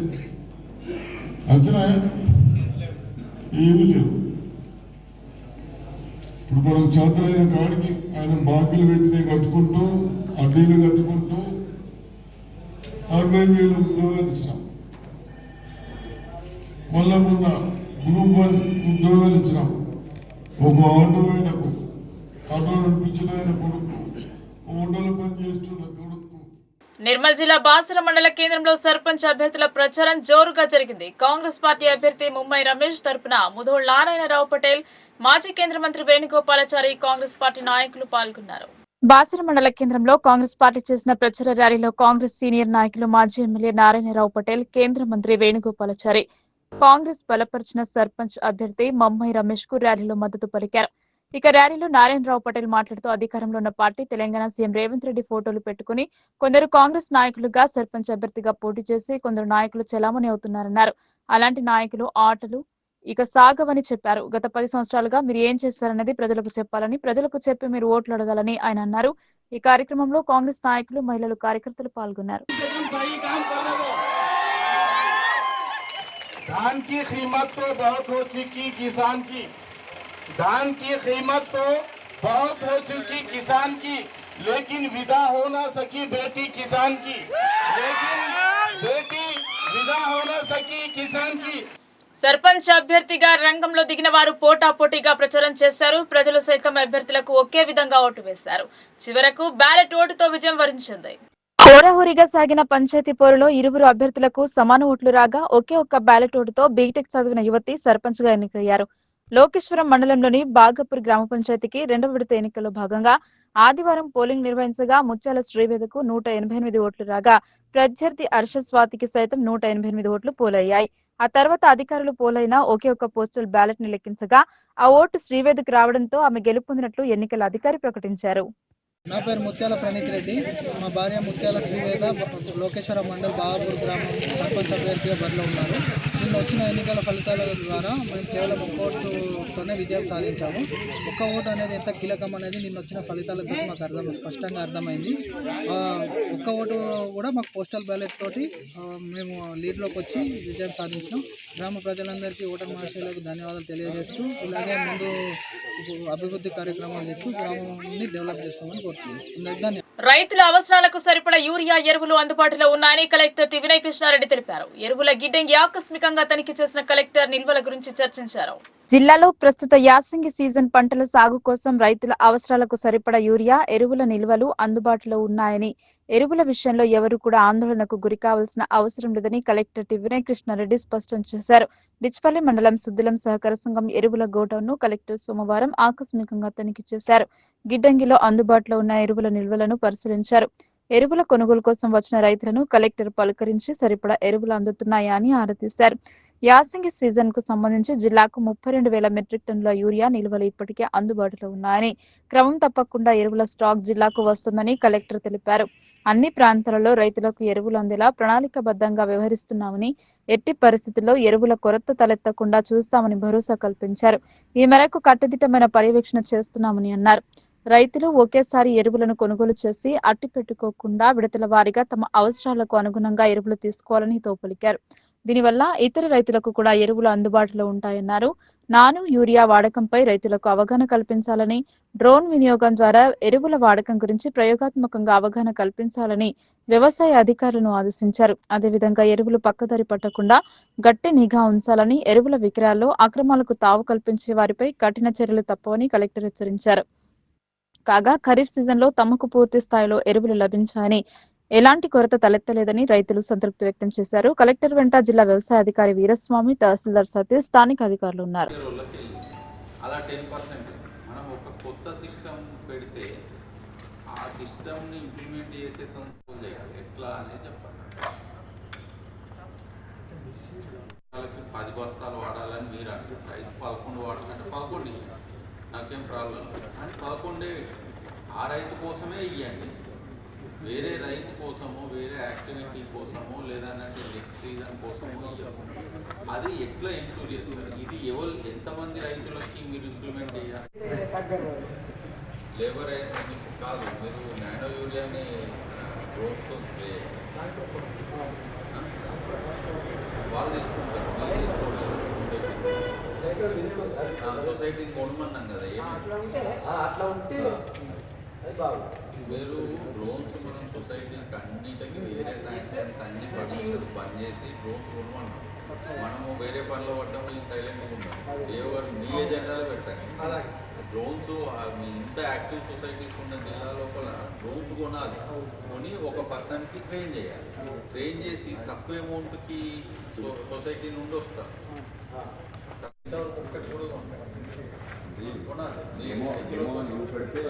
వచ్చినాయా? ఏమీ లేవు. ఇప్పుడు మనకు చేతలైన కాడికి ఆయన బాకీలు పెట్టినవి కట్టుకుంటూ, అడ్డీలు కట్టుకుంటూ 60,000 ఉద్యోగాలు ఇచ్చినాం. మళ్ళా మొన్న గ్రూప్ 1 ఉద్యోగాలు ఇచ్చినాం. ఒక ఆటో ఆయనకు, ఆటో నడిపించిన ఆయన కొడుకు, హోటల్ పని చేస్తున్న కొడుకు. నిర్మల్ జిల్లా బాసర మండల కేంద్రంలో సర్పంచ్ అభ్యర్థుల ప్రచారం జోరుగా జరిగింది. కాంగ్రెస్ పార్టీ అభ్యర్థి ముమ్మై రమేష్ తరపున ముధోళ్ నారాయణరావు పటేల్, మాజీ కేంద్ర మంత్రి వేణుగోపాలాచారి, కాంగ్రెస్ పార్టీ నాయకులు పాల్గొన్నారు. బాసర మండల కేంద్రంలో కాంగ్రెస్ పార్టీ చేసిన ప్రచార ర్యాలీలో కాంగ్రెస్ సీనియర్ నాయకులు మాజీ ఎమ్మెల్యే నారాయణరావు పటేల్, కేంద్ర మంత్రి వేణుగోపాలాచారి, కాంగ్రెస్ బలపరిచిన సర్పంచ్ అభ్యర్థి ముమ్మై రమేష్ కు ర్యాలీలో మద్దతు పలికారు. ఇక ర్యాలీలో నారాయణరావు పటేల్ మాట్లాడుతూ అధికారంలో ఉన్న పార్టీ తెలంగాణ సీఎం రేవంత్ రెడ్డి ఫోటోలు పెట్టుకుని కొందరు కాంగ్రెస్ నాయకులుగా సర్పంచ్ అభ్యర్థిగా పోటీ చేసి కొందరు నాయకులు చెలామణి అవుతున్నారన్నారు. అలాంటి నాయకులు ఆటలు ఇక సాగవని చెప్పారు. గత 10 సంవత్సరాలుగా మీరు ఏం చేశారనేది ప్రజలకు చెప్పాలని, ప్రజలకు చెప్పి మీరు ఓట్లు అడగాలని ఆయన అన్నారు. ఈ కార్యక్రమంలో కాంగ్రెస్ నాయకులు, మహిళలు, కార్యకర్తలు పాల్గొన్నారు. धान की कीमत तो बहुत हो चुकी किसान की, धान की कीमत तो बहुत हो चुकी किसान की, लेकिन विदा हो ना सकी बेटी किसान की, लेकिन बेटी विदा हो ना सकी किसान की. సర్పంచ్ అభ్యర్థిగా రంగంలో దిగిన వారు పోటాపోటీగా ప్రచారం చేశారు. ప్రజలు సైతం అభ్యర్థులకు ఒకే విధంగా ఓటు వేశారు. చివరకు బ్యాలెట్ ఓటుతో విజయం వరించింది. హోరాహోరీగా సాగిన పంచాయతీ పోరులో ఇరువురు అభ్యర్థులకు సమాన ఓట్లు రాగా ఒకే ఒక్క బ్యాలెట్ ఓటుతో బీటెక్ చదివిన యువతి సర్పంచ్ గా ఎన్నికయ్యారు. లోకేశ్వరం మండలంలోని బాగపూర్ గ్రామ పంచాయతీకి 2వ విడత ఎన్నికల్లో భాగంగా ఆదివారం పోలింగ్ నిర్వహించగా ముత్యాల శ్రీవేదకు 188 ఓట్లు రాగా ప్రత్యర్థి అర్షస్వాతికి సైతం 188 ఓట్లు పోలయ్యాయి. ఆ తర్వాత అధికారులు పోలైన ఒకే ఒక్క పోస్టల్ బ్యాలెట్ ని లెక్కించగా ఆ ఓటు శ్రీవేదకు రావడంతో ఆమె గెలుపొందినట్లు ఎన్నికల అధికారి ప్రకటించారు. నా పేరు ముత్యాల ప్రణీత్ రెడ్డి, మా భార్య ముత్యాల శ్రీవేద లోకేశ్వర మండల్ బాగపూర్ గ్రామం సర్పంచ్ అభ్యర్థిగా బరిలో ఉన్నారు. ఈ నిన్న వచ్చిన ఎన్నికల ఫలితాల ద్వారా మేము కేవలం ఒక్క ఓటుతోనే విజయం సాధించాము. ఒక్క ఓటు అనేది ఎంత కీలకం అనేది నిన్న వచ్చిన ఫలితాలతో మాకు స్పష్టంగా అర్థమైంది. ఒక్క ఓటు కూడా మాకు పోస్టల్ బ్యాలెట్ తోటి మేము లీడ్లోకి వచ్చి విజయం సాధించాం. గ్రామ ప్రజలందరికీ ఓటర్ మహాశయులకు ధన్యవాదాలు తెలియజేస్తూ ఇలాగే ముందు అభివృద్ధి కార్యక్రమాలు చేస్తూ గ్రామాన్ని డెవలప్ చేస్తామని కోరుతున్నాం. రైతుల అవసరాలకు సరిపడా యూరియా ఎరువులు అందుబాటులో ఉన్నాయని కలెక్టర్ టి వినయ్ కృష్ణారెడ్డి తెలిపారు. ఎరువుల గిడ్డంగి ఆకస్మికంగా తనిఖీ చేసిన కలెక్టర్ నిల్వల గురించి చర్చించారు. జిల్లాలో ప్రస్తుత యాసంగి సీజన్ పంటల సాగు కోసం రైతుల అవసరాలకు సరిపడా యూరియా ఎరువుల నిల్వలు అందుబాటులో ఉన్నాయని, ఎరువుల విషయంలో ఎవరు కూడా ఆందోళనకు గురి కావాల్సిన అవసరం లేదని కలెక్టర్ టి వినయ్ కృష్ణారెడ్డి స్పష్టం చేశారు. డిచ్పల్లి మండలం సుద్దిలం సహకార సంఘం ఎరువుల గోడౌన్ ను కలెక్టర్ సోమవారం ఆకస్మికంగా తనిఖీ చేశారు. గిడ్డంగిలో అందుబాటులో ఉన్న ఎరువుల నిల్వలను పరిశీలించారు. ఎరువుల కొనుగోలు కోసం వచ్చిన రైతులను కలెక్టర్ పలకరించి సరిపడా ఎరువులు అందుతున్నాయా అని ఆరా తీశారు. యాసంగి సీజన్ కు సంబంధించి జిల్లాకు 32,000 మెట్రిక్ టన్నుల యూరియా నిల్వలు ఇప్పటికే అందుబాటులో ఉన్నాయని, క్రమం తప్పకుండా ఎరువుల స్టాక్ జిల్లాకు వస్తుందని కలెక్టర్ తెలిపారు. అన్ని ప్రాంతాలలో రైతులకు ఎరువులు అందేలా ప్రణాళికాబద్ధంగా వ్యవహరిస్తున్నామని, ఎట్టి పరిస్థితుల్లో ఎరువుల కొరత తలెత్తకుండా చూస్తామని భరోసా కల్పించారు. ఈ మేరకు కట్టుదిట్టమైన పర్యవేక్షణ చేస్తున్నామని అన్నారు. రైతులు ఒకేసారి ఎరువులను కొనుగోలు చేసి అట్టి పెట్టుకోకుండా విడతల వారీగా తమ అవసరాలకు అనుగుణంగా ఎరువులు తీసుకోవాలని తోపలికారు. దీనివల్ల ఇతర రైతులకు కూడా ఎరువులు అందుబాటులో ఉంటాయన్నారు. నాను యూరియా వాడకంపై రైతులకు అవగాహన కల్పించాలని, డ్రోన్ వినియోగం ద్వారా ఎరువుల వాడకం గురించి ప్రయోగాత్మకంగా అవగాహన కల్పించాలని వ్యవసాయ అధికారులను ఆదేశించారు. అదేవిధంగా ఎరువులు పక్కదారి పట్టకుండా గట్టి నిఘా ఉంచాలని, ఎరువుల విక్రయాల్లో అక్రమాలకు తావు కల్పించే వారిపై కఠిన చర్యలు తప్పవని కలెక్టర్ హెచ్చరించారు. కాగా ఖరీఫ్ సీజన్ లో తమకు పూర్తి స్థాయిలో ఎరువులు లభించాయని, ఎలాంటి కొరత తలెత్తలేదని రైతులు సంతృప్తి వ్యక్తం చేశారు. కలెక్టర్ వెంట జిల్లా వ్యవసాయ అధికారి వీరస్వామి, తహసీల్దార్ సతీష్, స్థానిక అధికారులు ఉన్నారు. అలా 10% మనం ఒక కొత్త సిస్టమ్ పెడితే ఆ సిస్టమ్ని ఇంప్లిమెంట్ చేసే చేయాలి. ఎట్లా అనేది చెప్పాలి. వాళ్ళకి 10 బస్తాలు వాడాలని మీరు అంటారు, రైతు 11 వాడాలంటే 11 నాకేం ప్రాబ్లం, కానీ 11 ఆ రైతు కోసమే ఇవ్వండి. వేరే రైతు కోసమో, వేరే యాక్టివిటీ కోసమో, లేదంటే నెక్స్ట్ సీజన్ కోసమో ఇవ్వము. అది ఎట్లా ఇంప్రూవ్ చేస్తారు? ఇది ఎంతమంది రైతులకి మీరు ఇంప్లిమెంట్ చేయాలి? లేబర్ అయితే కాదు, మీరు నానో యూరియాని రోజుతో వాళ్ళు తీసుకుంటారు, సొసైటీని కొనమన్నాం కదా. అట్లా ఉంటే అది బాగుంది. మీరు డ్రోన్స్ మనం సొసైటీకి అన్నిటికీ వేరే సైన్స్ అన్ని పర్మిషన్స్ బంద్ చేసి డ్రోన్స్ కొనమన్నాం. మనము వేరే పనిలో పడ్డాము, ఈ సైలెంట్గా ఉన్నాం. సేవర్ మీ ఎజెండాలో పెట్టండి. డ్రోన్స్ మీ ఇంత యాక్టివ్ సొసైటీస్ ఉన్న జిల్లా లోపల డ్రోన్స్ కొనాలి, కొని ఒక పర్సన్కి ట్రైన్ చేయాలి. ట్రైన్ చేసి తక్కువ అమౌంట్కి సొసైటీ నుండి వస్తారు. ఒక్కటి కూడా డెమో చూపెడితే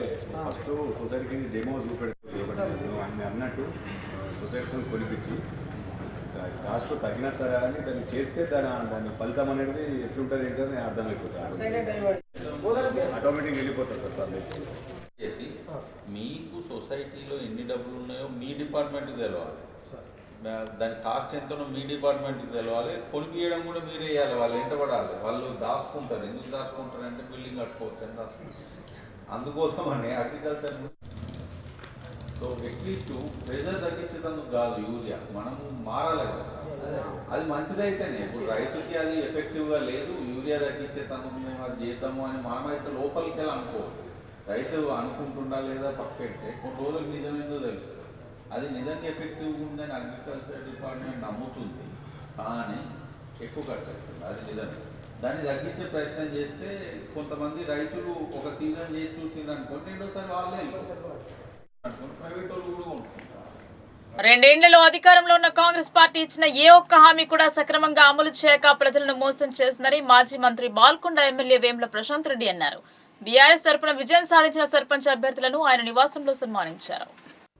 ఫస్ట్ సొసైటీకి డెమో చూపెడితే అన్నట్టు సొసైటీతో కొనిపించి కాస్ట్ తగ్గినా సరే అని దాన్ని చేస్తే దాని ఫలితం అనేది ఎట్లుంటుంది ఏంటని అర్థమైపోతుంది. ఆటోమేటిక్ వెళ్ళిపోతుంది సార్. చేసి మీకు సొసైటీలో ఎన్ని డబ్బులు ఉన్నాయో మీ డిపార్ట్మెంట్కి తెలవాలి. దాని కాస్ట్ ఎంతనో మీ డిపార్ట్మెంట్కి తెలవాలి. కొనిపించడం కూడా మీరే వేయాలి. వాళ్ళు ఎంటబడాలి. వాళ్ళు దాచుకుంటారు. ఎందుకు దాచుకుంటారు అంటే బిల్డింగ్ కట్టుకోవచ్చు అని దాచుకుంటారు. అందుకోసం అని అగ్రికల్చర్ సో అట్లీస్ట్ ప్రెజర్ తగ్గించేందుకు కాదు యూరియా మనం మారాలి కదా. అది మంచిదైతేనే. ఇప్పుడు రైతుకి అది ఎఫెక్టివ్గా లేదు, యూరియా తగ్గించేందుకు మేము అది చేద్దాము అని మనమైతే లోపలికి వెళ్ళి అనుకోవచ్చు. రైతు అనుకుంటుండా లేదా పక్కెట్టే కొన్ని రోజులకు నిజమేందో తెలుస్తుంది. అది నిజంగా ఎఫెక్టివ్గా ఉందని అగ్రికల్చర్ డిపార్ట్మెంట్ నమ్ముతుంది, కానీ ఎక్కువ ఖర్చు అవుతుంది. అది నిజమే. దాన్ని తగ్గించే ప్రయత్నం చేస్తే కొంతమంది రైతులు ఒక సీజన్ చేసి చూసింది అనుకోండి, రెండోసారి వాళ్ళే అనుకోండి, ప్రైవేట్ వాళ్ళు కూడా ఉంటుంది. 2 ఏళ్లలో అధికారంలో ఉన్న కాంగ్రెస్ పార్టీ ఇచ్చిన ఏ ఒక్క హామీ కూడా సక్రమంగా అమలు చేయక ప్రజలను మోసం చేసిందని మాజీ మంత్రి బాల్కొండ ఎమ్మెల్యే వేముల ప్రశాంత్ రెడ్డి అన్నారు. బీఆర్ఎస్ తరపున విజయం సాధించిన సర్పంచ్ అభ్యర్థులను ఆయన నివాసంలో సన్మానించారు.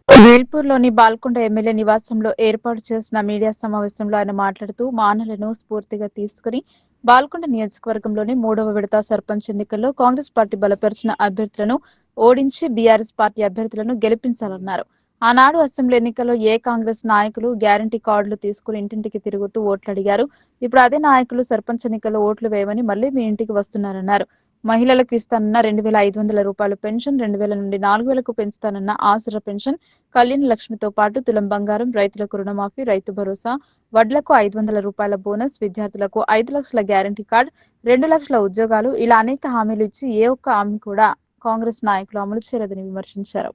వేల్పూర్లోని బాల్కొండ ఎమ్మెల్యే నివాసంలో ఏర్పాటు చేసిన మీడియా సమావేశంలో ఆయన మాట్లాడుతూ మానలను స్ఫూర్తిగా తీసుకుని బాల్కొండ నియోజకవర్గంలోని 3వ విడత సర్పంచ్ ఎన్నికల్లో కాంగ్రెస్ పార్టీ బలపరిచిన అభ్యర్థులను ఓడించి బీఆర్ఎస్ పార్టీ అభ్యర్థులను గెలిపించాలన్నారు. ఆనాడు అసెంబ్లీ ఎన్నికల్లో ఏ కాంగ్రెస్ నాయకులు గ్యారంటీ కార్డులు తీసుకుని ఇంటింటికి తిరుగుతూ ఓట్లు అడిగారు. ఇప్పుడు అదే నాయకులు సర్పంచ్ ఎన్నికల్లో ఓట్లు వేయమని మళ్లీ మీ ఇంటికి వస్తున్నారన్నారు. మహిళలకు ఇస్తానన్న 2,500 రూపాయల పెన్షన్ 2,000 నుండి 4,000కు పెంచుతానన్న ఆసరా పెన్షన్, కళ్యాణ లక్ష్మితో పాటు తులం బంగారం, రైతులకు రుణమాఫీ, రైతు భరోసా, వడ్లకు 500 రూపాయల బోనస్, విద్యార్థులకు 5 లక్షల గ్యారంటీ కార్డు, 2 లక్షల ఉద్యోగాలు ఇలా అనేక హామీలు ఇచ్చి ఏ ఒక్క హామీ కూడా కాంగ్రెస్ నాయకులు అమలు చేయలేదని విమర్శించారు.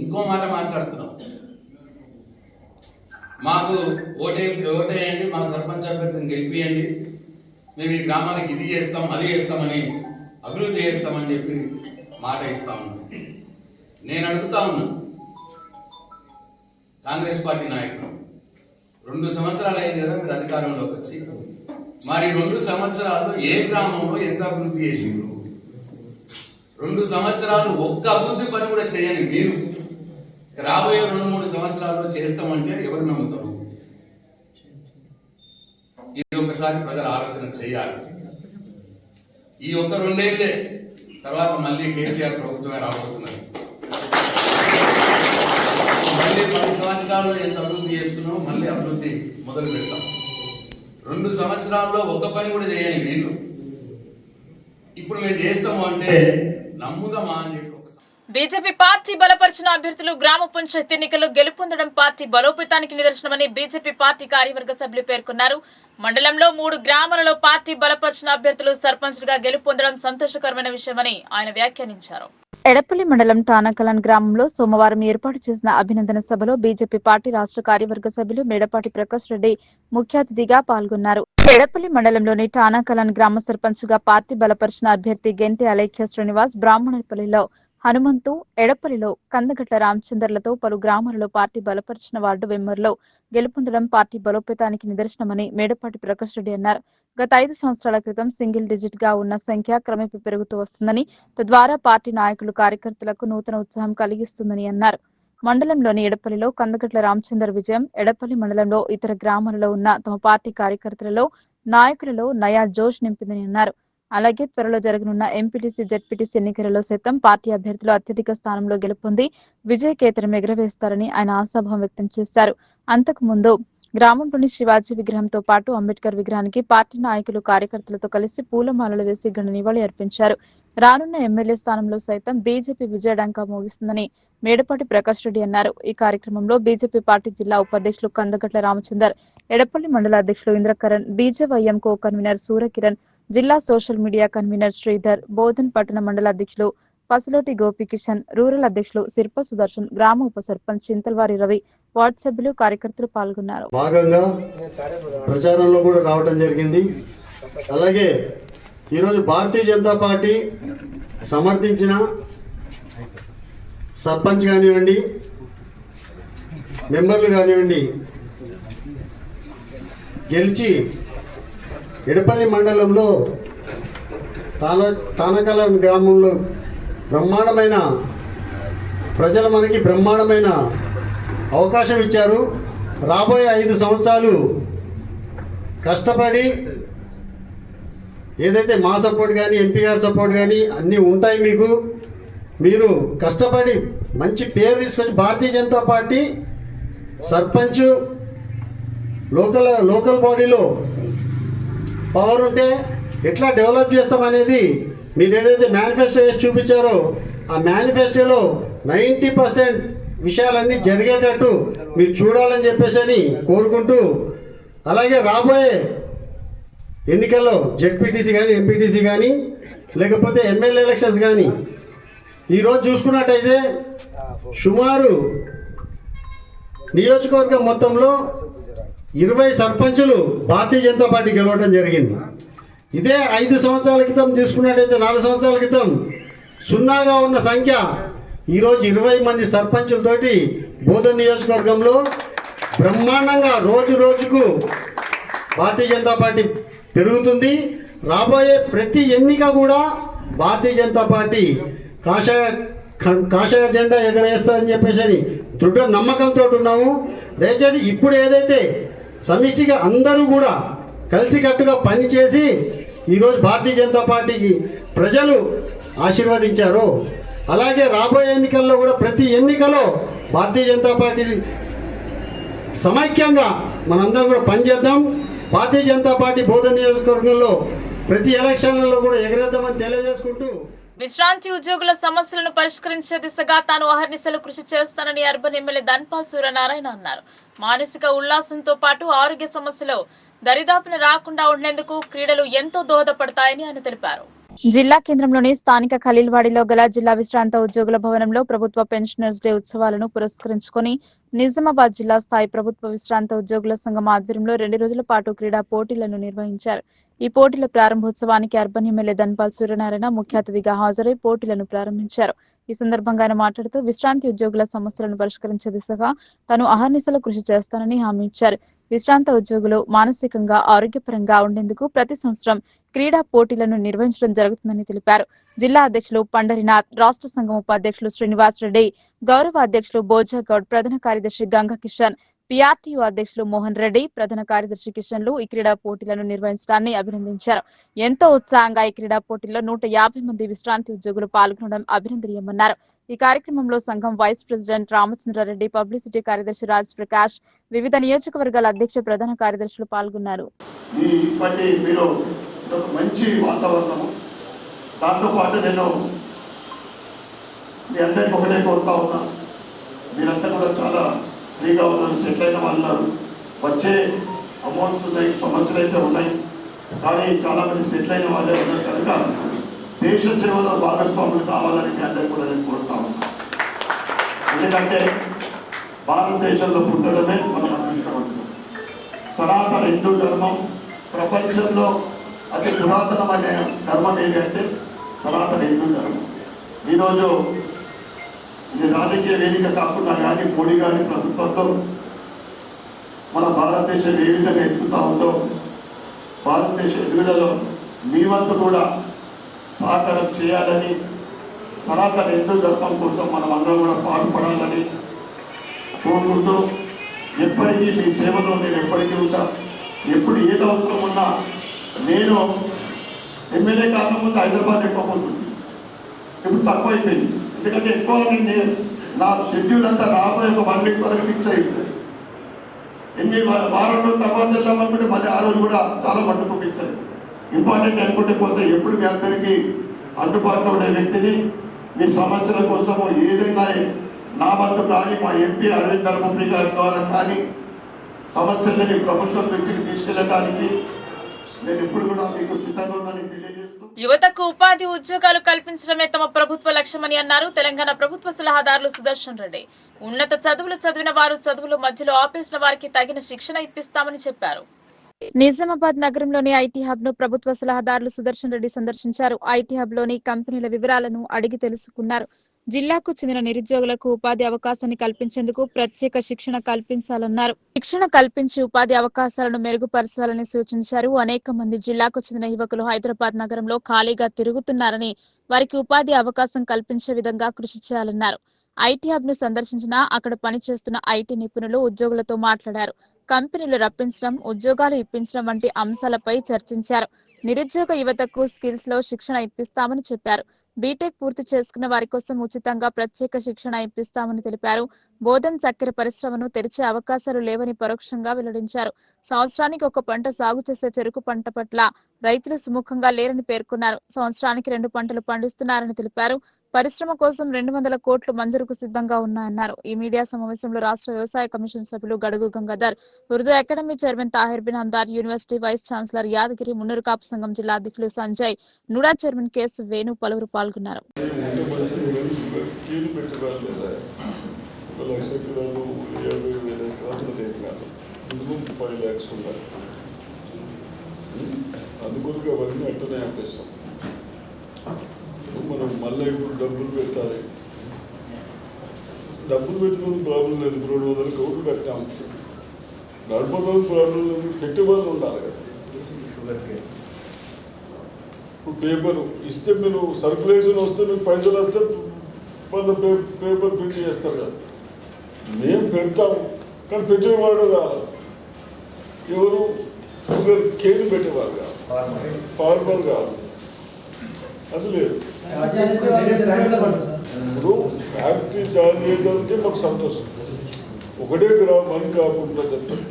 ఇంకో మాట మాట్లాడుతున్నాం, మాకు ఓటేయండి, మా సర్పంచ్ అభ్యర్థిని గెలిపియండి, మేము ఈ గ్రామానికి ఇది చేస్తాం అది చేస్తామని అభివృద్ధి చేస్తామని చెప్పి మాట ఇస్తా ఉన్నాం. నేను అడుగుతా ఉన్నాను కాంగ్రెస్ పార్టీ నాయకులు, 2 సంవత్సరాలు అయింది కదా మీరు అధికారంలోకి వచ్చి, మరి 2 సంవత్సరాల్లో ఏ గ్రామంలో ఎంత అభివృద్ధి చేసిండ్రు? 2 సంవత్సరాలు ఒక్క అభివృద్ధి పని కూడా చేయని మీరు రాబోయే 2-3 సంవత్సరాల్లో చేస్తామంటే ఎవరు నమ్ముతారు? ఇది ఒకసారి ప్రజలు ఆలోచన చేయాలి. ఈ ఒక్క 2 ఏళ్లే, తర్వాత మళ్ళీ కేసీఆర్ ప్రభుత్వమే రాబోతున్నారు. మళ్ళీ 10 సంవత్సరాలు ఎంత అభివృద్ధి చేస్తున్నామో మళ్ళీ అభివృద్ధి మొదలు పెడతాం. 2 సంవత్సరాల్లో ఒక్క పని కూడా చేయని వీళ్ళు ఇప్పుడు మేము చేస్తాము అంటే నమ్ముదామా అని చెప్పి బీజేపీ పార్టీ బలపరిచిన అభ్యర్థులు గ్రామ పంచాయతీ ఎన్నికల్లో గెలుపొందడం పార్టీ బలోపేతానికి నిదర్శనమని బీజేపీ పార్టీ కార్యవర్గ సభ్యులు పేర్కొన్నారు. మండలంలో 3 గ్రామాలలో పార్టీ బలపరిచిన అభ్యర్థులు సర్పంచ్లుగా గెలుపొందడం సంతోషకరమైన విషయమని ఆయన వ్యాఖ్యానించారు. ఎడపల్లి మండలం టానాకలాన్ గ్రామంలో సోమవారం ఏర్పాటు చేసిన అభినందన సభలో బీజేపీ పార్టీ రాష్ట్ర కార్యవర్గ సభ్యులు మేడపాటి ప్రకాష్ రెడ్డి ముఖ్య అతిథిగా పాల్గొన్నారు. ఎడపల్లి మండలంలోని టానాకలాన్ గ్రామ సర్పంచ్ గా పార్టీ బలపరిచిన అభ్యర్థి గెంటి అలేఖ్య శ్రీనివాస్ బ్రాహ్మణపల్లిలో హనుమంతు, ఎడపల్లిలో కందగట్ల రామచంద్రలతో పలు గ్రామాలలో పార్టీ బలపరిచిన వార్డు మెంబర్లో గెలుపొందడం పార్టీ బలోపేతానికి నిదర్శనమని మేడపాటి ప్రకాష్ రెడ్డి అన్నారు. గత 5 సంవత్సరాల క్రితం సింగిల్ డిజిట్ గా ఉన్న సంఖ్య క్రమేపీ పెరుగుతూ వస్తుందని, తద్వారా పార్టీ నాయకులు కార్యకర్తలకు నూతన ఉత్సాహం కలిగిస్తుందని అన్నారు. మండలంలోని ఎడపల్లిలో కందగట్ల రామచందర్ విజయం, ఎడపల్లి మండలంలో ఇతర గ్రామాలలో ఉన్న తమ పార్టీ కార్యకర్తలలో నాయకులలో నయా జోష్ నింపిందని అన్నారు. అలాగే త్వరలో జరగనున్న ఎంపీటీసీ, జెడ్పీటీసీ ఎన్నికలలో సైతం పార్టీ అభ్యర్థులు అత్యధిక స్థానంలో గెలుపొంది విజయకేతనం ఎగురవేస్తారని ఆయన ఆశాభావం వ్యక్తం చేశారు. అంతకు ముందు గ్రామంలోని శివాజీ విగ్రహంతో పాటు అంబేద్కర్ విగ్రహానికి పార్టీ నాయకులు కార్యకర్తలతో కలిసి పూలమాలలు వేసి ఘన నివాళి అర్పించారు. రానున్న ఎమ్మెల్యే స్థానంలో సైతం బీజేపీ విజయడంకా మోగిస్తుందని మేడపాటి ప్రకాష్ రెడ్డి అన్నారు. ఈ కార్యక్రమంలో బీజేపీ పార్టీ జిల్లా ఉపాధ్యక్షులు కందగట్ల రామచందర్, ఎడపల్లి మండల అధ్యక్షులు Indrakaran, BJYM co convener Suryakiran, జిల్లా social media convener Sridhar, Bodhan పట్టణ మండల అధ్యక్షులు పసలోటి గోపికిషన్, రూరల్ అధ్యక్షులు సిర్ప సుదర్శన్, గ్రామ ఉప సర్పంచ్ చింతల్వారి రవి, వార్డు సభ్యులు, కార్యకర్తలు పాల్గొన్నారు. భాగంగా ప్రచారంలో కూడా రావడం జరిగింది. అలాగే ఈరోజు భారతీయ జనతా పార్టీ సమర్థించిన సర్పంచ్ కానివ్వండి, మెంబర్లు కానివ్వండి గెలిచి ఎడపల్లి మండలంలో తానకలాన్ గ్రామంలో బ్రహ్మాండమైన ప్రజలు మనకి బ్రహ్మాండమైన అవకాశం ఇచ్చారు. రాబోయే 5 సంవత్సరాలు కష్టపడి ఏదైతే మా సపోర్ట్ కానీ ఎంపీ గారి సపోర్ట్ కానీ అన్నీ ఉంటాయి. మీరు కష్టపడి మంచి పేరు తీసుకొచ్చి భారతీయ జనతా పార్టీ సర్పంచ్ లోకల్ బాడీలో పవర్ ఉంటే ఎట్లా డెవలప్ చేస్తామనేది మీరు ఏదైతే మేనిఫెస్టో వేసి చూపించారో ఆ మేనిఫెస్టోలో 90% విషయాలన్నీ జరిగేటట్టు మీరు చూడాలని చెప్పేసి కోరుకుంటూ, అలాగే రాబోయే ఎన్నికల్లో జెడ్పీటీసీ కానీ ఎంపీటీసీ కానీ లేకపోతే ఎమ్మెల్యే ఎలక్షన్స్ కానీ ఈరోజు చూసుకున్నట్టయితే సుమారు నియోజకవర్గం మొత్తంలో 20 సర్పంచులు భారతీయ జనతా పార్టీ గెలవడం జరిగింది. ఇదే 5 సంవత్సరాల క్రితం తీసుకున్నట్టయితే 4 సంవత్సరాల క్రితం సున్నాగా ఉన్న సంఖ్య ఈరోజు 20 మంది సర్పంచులతోటి బోధన్ నియోజకవర్గంలో బ్రహ్మాండంగా రోజు రోజుకు భారతీయ జనతా పార్టీ పెరుగుతుంది. రాబోయే ప్రతి ఎన్నిక కూడా భారతీయ జనతా పార్టీ కాషాయ జెండా ఎగరేస్తారని చెప్పేసి దృఢ నమ్మకంతో ఉన్నాము. దయచేసి ఇప్పుడు ఏదైతే సమిష్టిగా అందరూ కూడా కలిసికట్టుగా పనిచేసి ఈరోజు భారతీయ జనతా పార్టీకి ప్రజలు ఆశీర్వదించారో అలాగే రాబోయే ఎన్నికల్లో కూడా ప్రతి ఎన్నికలో భారతీయ జనతా పార్టీ సమైక్యంగా మనందరం కూడా పనిచేద్దాం. భారతీయ జనతా పార్టీ బోధన నియోజకవర్గంలో ప్రతి ఎలక్షన్లలో కూడా ఎగరేద్దామని తెలియజేసుకుంటూ విశ్రాంతి ఉద్యోగుల సమస్యలను పరిష్కరించే దిశగా తాను అహర్నిశలు కృషి చేస్తానని అర్బన్ ఎమ్మెల్యే ధన్పాల్ సూర్యనారాయణ అన్నారు. మానసిక ఉల్లాసంతో పాటు ఆరోగ్య సమస్యలు దరిదాపున రాకుండా ఉండేందుకు క్రీడలు ఎంతో దోహదపడతాయని ఆయన తెలిపారు. జిల్లా కేంద్రంలోని స్థానిక ఖలీల్వాడిలో గల జిల్లా విశ్రాంత ఉద్యోగుల భవనంలో ప్రభుత్వ పెన్షనర్స్ డే ఉత్సవాలను పురస్కరించుకుని నిజామాబాద్ జిల్లా స్థాయి ప్రభుత్వ విశ్రాంత ఉద్యోగుల సంఘం ఆధ్వర్యంలో 2 రోజుల పాటు క్రీడా పోటీలను నిర్వహించారు. ఈ పోటీల ప్రారంభోత్సవానికి అర్బన్ ఎమ్మెల్యే ధన్పాల్ సూర్యనారాయణ ముఖ్య అతిథిగా హాజరై పోటీలను ప్రారంభించారు. ఈ సందర్భంగా ఆయన మాట్లాడుతూ విశ్రాంతి ఉద్యోగుల సమస్యలను పరిష్కరించే దిశగా తాను అహర్నిశలు కృషి చేస్తానని హామీ ఇచ్చారు. విశ్రాంత ఉద్యోగులు మానసికంగా ఆరోగ్యపరంగా ఉండేందుకు ప్రతి సంవత్సరం క్రీడా పోటీలను నిర్వహించడం జరుగుతుందని తెలిపారు. జిల్లా అధ్యక్షులు పండరినాథ్, రాష్ట్ర సంఘం ఉపాధ్యక్షులు శ్రీనివాస్ రెడ్డి, గౌరవ అధ్యక్షులు బోజాగౌడ్, ప్రధాన కార్యదర్శి గంగా కిషన్, పిఆర్టీయూ అధ్యక్షులు మోహన్ రెడ్డి, ప్రధాన కార్యదర్శి కిషన్లు ఈ క్రీడా పోటీలను నిర్వహించడాన్ని అభినందించారు. ఎంతో ఉత్సాహంగా ఈ క్రీడా పోటీల్లో 150 మంది విశ్రాంతి ఉద్యోగులు పాల్గొనడం అభినందనీయమన్నారు. ఈ కార్యక్రమంలో సంఘం వైస్ ప్రెసిడెంట్ రామచంద్రారెడ్డి, పబ్లిసిటీ కార్యదర్శి రాజ్ ప్రకాష్, వివిధ నియోజకవర్గాల అధ్యక్ష ప్రధాన కార్యదర్శులు పాల్గొన్నారు. మంచి వాతావరణము, దాంతోపాటు నేను మీ అందరికీ ఒకటే కోరుతా ఉన్నా, మీరంతా కూడా చాలా ఫ్రీగా ఉన్నారు, సెటిల్ అయిన వాళ్ళు ఉన్నారు. వచ్చే అమౌంట్స్ ఉన్నాయి, సమస్యలు అయితే ఉన్నాయి, కానీ చాలామంది సెటిల్ అయిన వాళ్ళే ఉన్నారు కనుక దేశ సేవలో భాగస్వాములు కావాలని మీ అందరికీ కూడా నేను కోరుతా ఉన్నా. ఎందుకంటే భారతదేశంలో పుట్టడమే మనం అదృష్టవంతులు. సనాతన హిందూ ధర్మం ప్రపంచంలో అతి పురాతనమైన ధర్మం ఏది అంటే సనాతన హిందూ ధర్మం. ఈరోజు ఇది రాజకీయ వేదిక కాకుండా కానీ మోడీ గారి ప్రభుత్వంలో మన భారతదేశం ఏ విధంగా ఎదుగుతూ ఉందో, భారతదేశ ఎదుగుదలలో మీ వంతు కూడా సహకారం చేయాలని, సనాతన హిందూ ధర్మం కోసం మనం అందరం కూడా పాటుపడాలని కోరుకుంటూ, ఎప్పటికీ మీ సేవలో నేను ఎప్పటికీ ఉంటా. ఎప్పుడు ఏది అవసరం ఉన్నా నేను ఎమ్మెల్యే కాకముందు హైదరాబాద్ ఎక్కువ పోతుంది, ఇప్పుడు తక్కువైపోయింది. ఎందుకంటే ఎక్కువ నేను నా షెడ్యూల్ అంతా రాబోయే ఒక 1 వీక్ వరకు ఫిక్స్ అయిపోయింది. ఎన్ని వారం రోజుల తర్వాత వెళ్దామనుకుంటే మళ్ళీ ఆ రోజు కూడా చాలా మట్టుకు ఫిక్స్ అయింది. ఇంపార్టెంట్ అనుకుంటే పోతే ఎప్పుడు మీ అందరికీ అందుబాటులో ఉండే వ్యక్తిని, మీ సమస్యల కోసము ఏదైనా నా వద్ద కానీ మా ఎంపీ అరవింద్ ధర్మపురి గారి ద్వారా కానీ సమస్యలని ప్రభుత్వం దృష్టికి తీసుకెళ్ళడానికి నేను ఎప్పుడు కూడా మీకు సిద్ధంగా ఉన్నానని తెలియజేస్తూ, యువతకు ఉపాధి ఉద్యోగాలు కల్పించడమే తమ ప్రభుత్వ లక్ష్యమని అన్నారు తెలంగాణ ప్రభుత్వ సలహాదారులు సుదర్శన్ రెడ్డి. ఉన్నత చదువులు చదివిన వారు చదువుల మధ్యలో ఆపేసిన వారికి తగిన శిక్షణ ఇప్పిస్తామని చెప్పారు. నిజామాబాద్ నగరంలోని ఐటీ హబ్ ను ప్రభుత్వ సలహాదారులు సుదర్శన్ రెడ్డి సందర్శించారు. ఐటీ హబ్ లోని కంపెనీల వివరాలను అడిగి తెలుసుకున్నారు. జిల్లాకు చెందిన నిరుద్యోగులకు ఉపాధి అవకాశాన్ని కల్పించేందుకు ప్రత్యేక శిక్షణ కల్పించాలన్నారు. శిక్షణ కల్పించి ఉపాధి అవకాశాలను మెరుగుపరచాలని సూచించారు. అనేక మంది జిల్లాకు చెందిన యువకులు హైదరాబాద్ నగరంలో ఖాళీగా తిరుగుతున్నారని, వారికి ఉపాధి అవకాశం కల్పించే విధంగా కృషి చేయాలన్నారు. ఐటీ హబ్ ను సందర్శించిన అక్కడ పనిచేస్తున్న ఐటీ నిపుణులు ఉద్యోగులతో మాట్లాడారు. కంపెనీలు రప్పించడం, ఉద్యోగాలు ఇప్పించడం వంటి అంశాలపై చర్చించారు. నిరుద్యోగ యువతకు స్కిల్స్ లో శిక్షణ ఇప్పిస్తామని చెప్పారు. బీటెక్ పూర్తి చేసుకున్న వారి కోసం ఉచితంగా ప్రత్యేక శిక్షణ ఇప్పిస్తామని తెలిపారు. బోధన్ చక్కెర పరిశ్రమను తెరిచే అవకాశాలు లేవని పరోక్షంగా వెల్లడించారు. సంవత్సరానికి ఒక పంట సాగు చేసే చెరుకు పంట పట్ల రైతులు సుముఖంగా లేరని పేర్కొన్నారు. సంవత్సరానికి 2 పంటలు పండిస్తున్నారని తెలిపారు. పరిశ్రమ కోసం 200 కోట్లు మంజూరుకు సిద్ధంగా ఉన్నాయన్నారు. ఈ మీడియా సమావేశంలో రాష్ట్ర వ్యవసాయ కమిషన్ సభ్యులు Gadugu Gangadhar, Urdu academy chairman Tahir Bin Hamdar, university vice chancellor Yadagiri, Munnuru Kapu సంఘం జిల్లా అధ్యక్షులు సంజయ్, నుడా చైర్మన్ కేసు వేణు పలువురు పాల్గొన్నారు. అందుకొరకు అవన్నీ అట్టనే ఆపేస్తాం. మనం మళ్ళీ ఇప్పుడు డబ్బులు పెట్టాలి. డబ్బులు పెట్టుకుని ప్రాబ్లం లేదు. 200 కోట్లు కట్టాము. గడపడం ప్రాబ్లం లేదు. పెట్టుబడులు ఉండాలి కదా. ఇప్పుడు పేపర్ ఇస్తే మీరు సర్క్యులేషన్ వస్తే మీకు పైసలు వస్తే వాళ్ళు పేపర్ ప్రింట్ చేస్తారు కదా. మేము పెడతాము, కానీ పెట్టేవాడు కాదు. ఎవరు షుగర్ కేన్ పెట్టేవారు కాదు, ఫార్మర్ కాదు. అది లేదు. ఇప్పుడు ఫ్యాక్టరీ చార్జ్ చేయడానికి మాకు సంతోషం, ఒకటే గ్రామం కాకుండా చెప్పండి,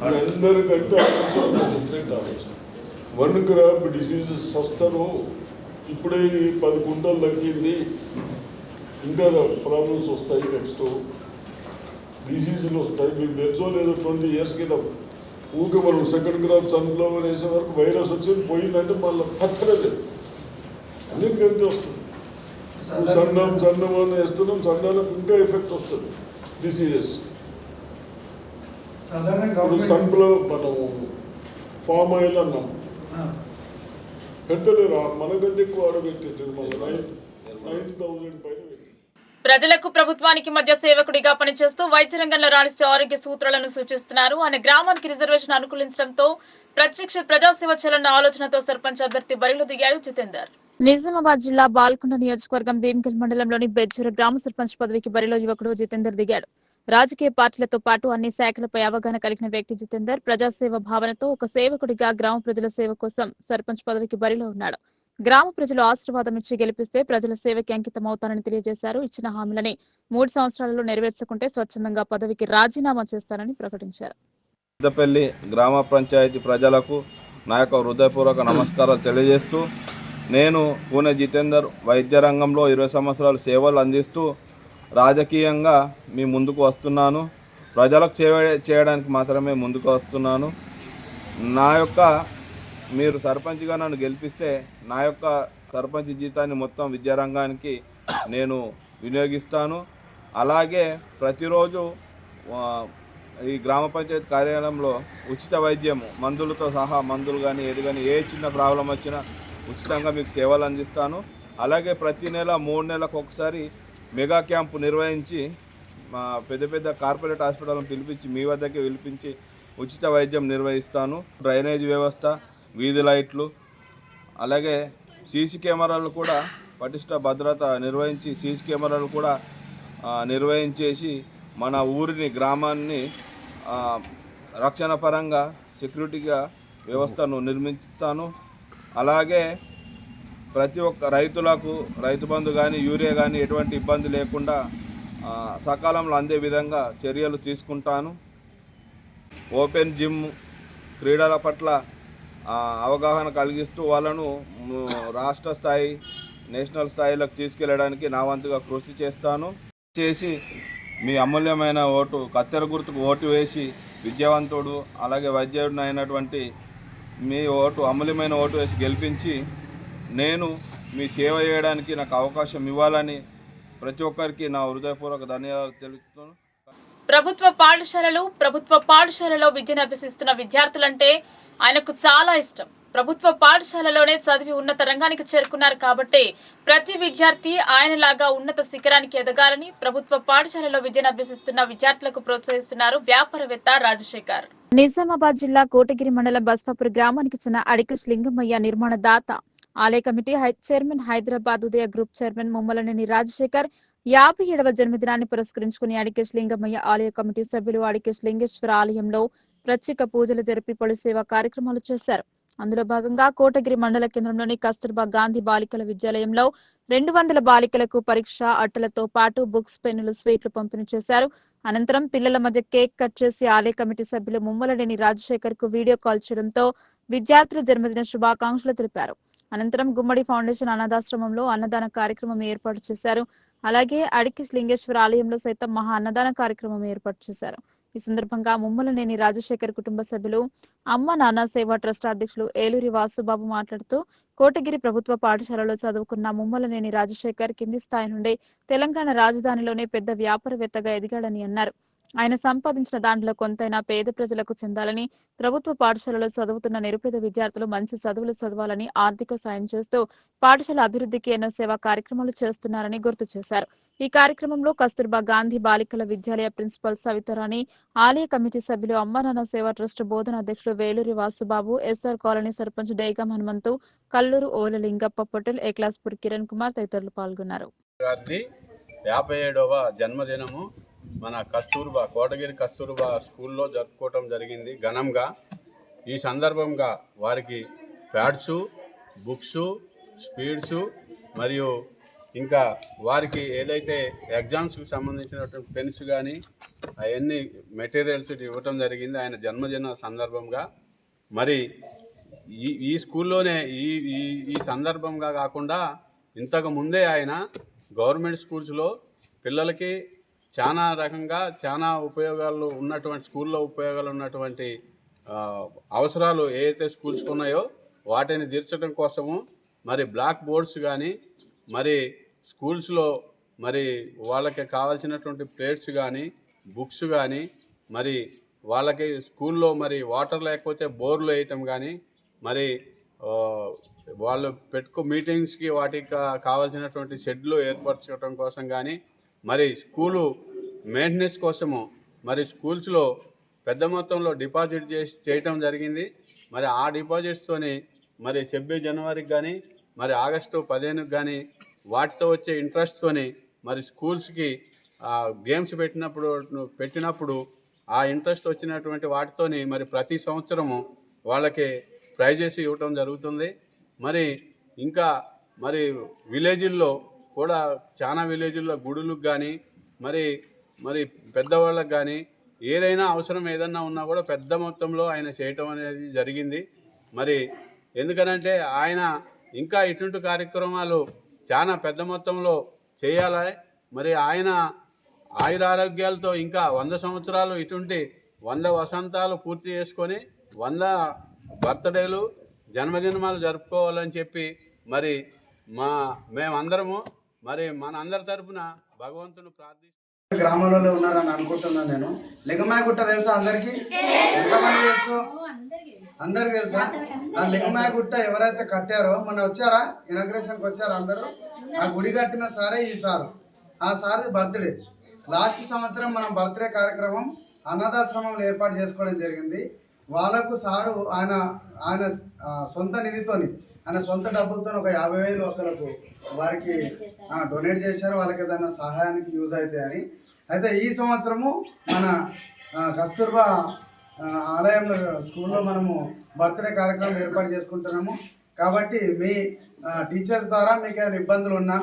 అందరికంటే ఆలోచన డిఫరెంట్ ఆలోచన. 1 గ్రామ్ డిసీజెస్ వస్తారు, ఇప్పుడే 10 కుంటలు తగ్గింది, ఇంకా ప్రాబ్లమ్స్ వస్తాయి, నెక్స్ట్ డిసీజులు వస్తాయి. మీకు తెలుసో లేదో 20 years క్రితం ఊకే మనం 2nd గ్రామ్ సన్ఫ్లవర్ వేసే వరకు వైరస్ వచ్చేది, పోయిందంటే మళ్ళీ పత్తలేదు, అన్నిటికంతే వస్తుంది. సన్నం వేస్తున్నాం, సన్నాలకు ఇంకా ఎఫెక్ట్ వస్తుంది డిసీజెస్. సన్ఫ్లవర్ మనం ఫామ్ ఆయిల్ అన్నాం, పెట్టలేరు, మనకంటే ఎక్కువ ఆడబెట్టారు, మళ్ళీ 9,000 పైన పెట్టారు. ప్రజలకు ప్రభుత్వానికి మధ్య సేవకుడిగా పనిచేస్తూ వైద్య రంగంలో రాణించే ఆరోగ్య సూత్రాలను సూచిస్తున్నారు. ఆయన గ్రామానికి రిజర్వేషన్ అనుకూలించడంతో ప్రత్యక్ష ప్రజాసేవ చేయాలన్న ఆలోచనతో సర్పంచ్ అభ్యర్థి బరిలో దిగాడు జితేందర్. నిజామాబాద్ జిల్లా బాల్కొండ నియోజకవర్గం భీమ్గల్ మండలంలోని బెజ్జూరు గ్రామ సర్పంచ్ పదవికి బరిలో యువకుడు జితేందర్ దిగాడు. రాజకీయ పార్టీలతో పాటు అన్ని శాఖలపై అవగాహన కలిగిన వ్యక్తి జితేందర్ ప్రజాసేవ భావనతో ఒక సేవకుడిగా గ్రామ ప్రజల సేవ కోసం సర్పంచ్ పదవికి బరిలో ఉన్నాడు. గ్రామ ప్రజలు ఆశీర్వాదం ఇచ్చి గెలిపిస్తే ప్రజల సేవకి అంకితం అవుతానని తెలియజేశారు. ఇచ్చిన హామీలని 3 సంవత్సరాలలో నెరవేర్చకుంటే స్వచ్ఛందంగా పదవికి రాజీనామా చేస్తానని ప్రకటించారు. పెద్దపల్లి గ్రామ పంచాయతీ ప్రజలకు నా యొక్క హృదయపూర్వక నమస్కారాలు తెలియజేస్తూ, నేను పూణె జితేందర్ వైద్య రంగంలో 20 సంవత్సరాలు సేవలు అందిస్తూ రాజకీయంగా మీ ముందుకు వస్తున్నాను. ప్రజలకు సేవ చేయడానికి మాత్రమే ముందుకు వస్తున్నాను. నా యొక్క మీరు సర్పంచ్గా నన్ను గెలిపిస్తే నా యొక్క సర్పంచ్ జీతాన్ని మొత్తం విద్యారంగానికి నేను వినియోగిస్తాను. అలాగే ప్రతిరోజు ఈ గ్రామ పంచాయతీ కార్యాలయంలో ఉచిత వైద్యం, మందులతో సహా మందులు కానీ ఏది కానీ ఏ చిన్న ప్రాబ్లం వచ్చినా ఉచితంగా మీకు సేవలు అందిస్తాను. అలాగే ప్రతి నెల 3 నెలలకు ఒకసారి మెగా క్యాంపు నిర్వహించి మా పెద్ద కార్పొరేట్ హాస్పిటల్ను పిలిపించి మీ వద్దకే పిలిపించి ఉచిత వైద్యం నిర్వహిస్తాను. డ్రైనేజ్ వ్యవస్థ, వీధి లైట్లు, అలాగే సీసీ కెమెరాలు కూడా పటిష్ట భద్రత నిర్వహించి సీసీ కెమెరాలు కూడా నిర్వహించేసి మన ఊరిని, గ్రామాన్ని రక్షణ పరంగా సెక్యూరిటీగా వ్యవస్థను నిర్మిస్తాను. అలాగే ప్రతి ఒక్క రైతులకు రైతు బంధు కానీ, యూరియా కానీ ఎటువంటి ఇబ్బంది లేకుండా సకాలంలో అందే విధంగా చర్యలు తీసుకుంటాను. ఓపెన్ జిమ్, క్రీడల పట్ల అవగాహన కలిగిస్తూ వాళ్ళను రాష్ట్ర స్థాయి, నేషనల్ స్థాయిలోకి తీసుకెళ్ళడానికి నా వంతుగా కృషి చేస్తాను. చేసి మీ అమూల్యమైన ఓటు కత్తెర గుర్తుకు ఓటు వేసి విద్యావంతుడు అలాగే వైద్యుడు అయినటువంటి మీ ఓటు అమూల్యమైన ఓటు వేసి గెలిపించి నేను మీ సేవ చేయడానికి నాకు అవకాశం ఇవ్వాలని ప్రతి ఒక్కరికి నా హృదయపూర్వక ధన్యవాదాలు తెలుపుతున్నాను. ప్రభుత్వ పాఠశాలలో విద్యను అభ్యసిస్తున్న విద్యార్థులంటే ఆయనకు చాలా ఇష్టం. ప్రభుత్వ పాఠశాలలోనే చదివి ఉన్నత రంగానికి చేరుకున్నారు కాబట్టి ప్రతి విద్యార్థి ఆయనలాగా ఉన్నత శిఖరానికి ఎదగాలని ప్రభుత్వ పాఠశాలలో విద్యను అభ్యసిస్తున్న విద్యార్థులకు ప్రోత్సహిస్తున్నారు వ్యాపారవేత్త రాజశేఖర్. నిజామాబాద్ జిల్లా కోటగిరి మండలం బస్వాపూర్ గ్రామానికి చెందిన అడికస్ లింగమయ్య నిర్మాణదాత ఆలయ కమిటీ చైర్మన్, హైదరాబాద్ ఉదయ గ్రూప్ చైర్మన్ ముమ్మలనేని రాజశేఖర్ 57వ జన్మదినాన్ని పురస్కరించుకుని అడికేష్ లింగమయ్య ఆలయ కమిటీ సభ్యులు అడికేష్ లింగేశ్వర ఆలయంలో ప్రత్యేక పూజలు జరిపి పలు సేవా కార్యక్రమాలు చేశారు. అందులో భాగంగా కోటగిరి మండల కేంద్రంలోని కస్తూర్బా గాంధీ బాలికల విద్యాలయంలో 200 బాలికలకు పరీక్ష అట్టలతో పాటు బుక్స్, పెన్నులు, స్వీట్లు పంపిణీ చేశారు. అనంతరం పిల్లల మధ్య కేక్ కట్ చేసి ఆలయ కమిటీ సభ్యులు ముమ్మలనేని రాజశేఖర్ కు వీడియో కాల్ చేయడంతో విద్యార్థుల జన్మదిన శుభాకాంక్షలు తెలిపారు. అనంతరం గుమ్మడి ఫౌండేషన్ అనాథాశ్రమంలో అన్నదాన కార్యక్రమం ఏర్పాటు చేశారు. అలాగే అడికేష్ లింగేశ్వర ఆలయంలో సైతం మహా అన్నదాన కార్యక్రమం ఏర్పాటు చేశారు. ఈ సందర్భంగా ముమ్మలనేని రాజశేఖర్ కుటుంబ సభ్యులు, అమ్మ నాన్న సేవా ట్రస్ట్ అధ్యక్షులు ఏలూరి వాసుబాబు మాట్లాడుతూ కోటగిరి ప్రభుత్వ పాఠశాలలో చదువుకున్న ముమ్మలనేని రాజశేఖర్ కింది స్థాయి నుండి తెలంగాణ రాజధానిలోనే పెద్ద వ్యాపారవేత్తగా ఎదిగాడని అన్నారు. ఆయన సంపాదించిన దాంట్లో కొంతైనా పేద ప్రజలకు చెందాలని, ప్రభుత్వ పాఠశాలలో చదువుతున్న నిరుపేద విద్యార్థులు మంచి చదువులు చదవాలని ఆర్థిక సాయం చేస్తూ పాఠశాల అభివృద్ధికి ఎన్నో సేవా కార్యక్రమాలు చేస్తున్నారని గుర్తు చేశారు. ఈ కార్యక్రమంలో కస్తూర్బా గాంధీ బాలికల విద్యాలయ ప్రిన్సిపల్ సవితారాణి, ఆలయ కమిటీ సభ్యులు, అమ్మ నాన్న సేవా ట్రస్ట్ బోధన అధ్యక్షులు వేలూరి వాసుబాబు, ఎస్ఆర్ కాలనీ సర్పంచ్ డేగం హనుమంతు, కల్లూరు ఓల లింగప్ప పటేల్, ఏక్లాస్పూర్ కిరణ్ కుమార్ తదితరులు పాల్గొన్నారు. 57వ జన్మదినము మన కోటగిరి కస్తూర్బా స్కూల్లో జరుపుకోవటం జరిగింది ఘనంగా. ఈ సందర్భంగా వారికి ప్యాడ్స్, బుక్స్, స్పీడ్స్ మరియు ఇంకా వారికి ఏదైతే ఎగ్జామ్స్కి సంబంధించినటువంటి పెన్స్ కానీ అవన్నీ మెటీరియల్స్ ఇవ్వటం జరిగింది ఆయన జన్మదిన సందర్భంగా. మరి ఈ స్కూల్లోనే ఈ సందర్భంగా కాకుండా ఇంతకు ముందే ఆయన గవర్నమెంట్ స్కూల్స్లో పిల్లలకి చాలా రకంగా చాలా ఉపయోగాలు ఉన్నటువంటి స్కూల్లో ఉపయోగాలు ఉన్నటువంటి అవసరాలు ఏదైతే స్కూల్స్కి ఉన్నాయో వాటిని తీర్చడం కోసము మరి బ్లాక్ బోర్డ్స్ కానీ మరి స్కూల్స్లో మరి వాళ్ళకి కావాల్సినటువంటి ప్లేట్స్ కానీ బుక్స్ కానీ మరి వాళ్ళకి స్కూల్లో మరి వాటర్ లేకపోతే బోర్లు వేయటం కానీ మరి వాళ్ళు మీటింగ్స్కి వాటికి కావాల్సినటువంటి షెడ్లు ఏర్పరచడం కోసం కానీ మరి స్కూలు మెయింటెనెన్స్ కోసము మరి స్కూల్స్లో పెద్ద మొత్తంలో డిపాజిట్ చేయటం జరిగింది. మరి ఆ డిపాజిట్స్తోని మరి 26 జనవరికి కానీ మరి ఆగస్టు 15కి కానీ వాటితో వచ్చే ఇంట్రెస్ట్తోని మరి స్కూల్స్కి గేమ్స్ పెట్టినప్పుడు ఆ ఇంట్రెస్ట్ వచ్చినటువంటి వాటితోని మరి ప్రతి సంవత్సరము వాళ్ళకి ప్రైజెస్ ఇవ్వటం జరుగుతుంది. మరి ఇంకా మరి విలేజ్ల్లో కూడా చాలా విలేజ్ల్లో గుడులకు కానీ మరి పెద్దవాళ్ళకి కానీ ఏదైనా అవసరం ఏదన్నా ఉన్నా కూడా పెద్ద మొత్తంలో ఆయన చేయటం అనేది జరిగింది. మరి ఎందుకనంటే ఆయన ఇంకా ఇటువంటి కార్యక్రమాలు చాలా పెద్ద మొత్తంలో చేయాలి. మరి ఆయన ఆయురారోగ్యాలతో ఇంకా 100 సంవత్సరాలు ఇటువంటి 100 వసంతాలు పూర్తి చేసుకొని 100 బర్త్డేలు జన్మదినాలు జరుపుకోవాలని చెప్పి మరి మేమందరము మరి మన అందరి తరపున భగవంతుని ప్రార్థిస్తున్నాం. గ్రామంలో ఉన్నారని అనుకుంటున్నాను నేను. లింగమాయగుట్ట తెలుసా అందరికి? ఎంతమంది తెలుసు? అందరికి తెలుసా? ఆ లింగమాయగుట్ట ఎవరైతే కట్టారో మొన్న వచ్చారా, ఇనాగ్రేషన్కి వచ్చారా అందరూ? ఆ గుడి కట్టిన సారే ఈ సారు. ఆ సార్ బర్త్డే. లాస్ట్ సంవత్సరం మనం బర్త్డే కార్యక్రమం అనాథాశ్రమంలో ఏర్పాటు చేసుకోవడం జరిగింది. వాళ్ళకు సారు ఆయన సొంత నిధితోని ఆయన సొంత డబ్బులతో ఒక 50,000 ఒకరికి వారికి డొనేట్ చేశారు. వాళ్ళకి ఏదైనా సహాయానికి యూజ్ అవుతాయి అని. అయితే ఈ సంవత్సరము మన కస్తూర్బా ఆలయంలో స్కూల్లో మనము బర్త్డే కార్యక్రమం ఏర్పాటు చేసుకుంటున్నాము. కాబట్టి మీ టీచర్స్ ద్వారా మీకు ఏదైనా ఇబ్బందులు ఉన్నా,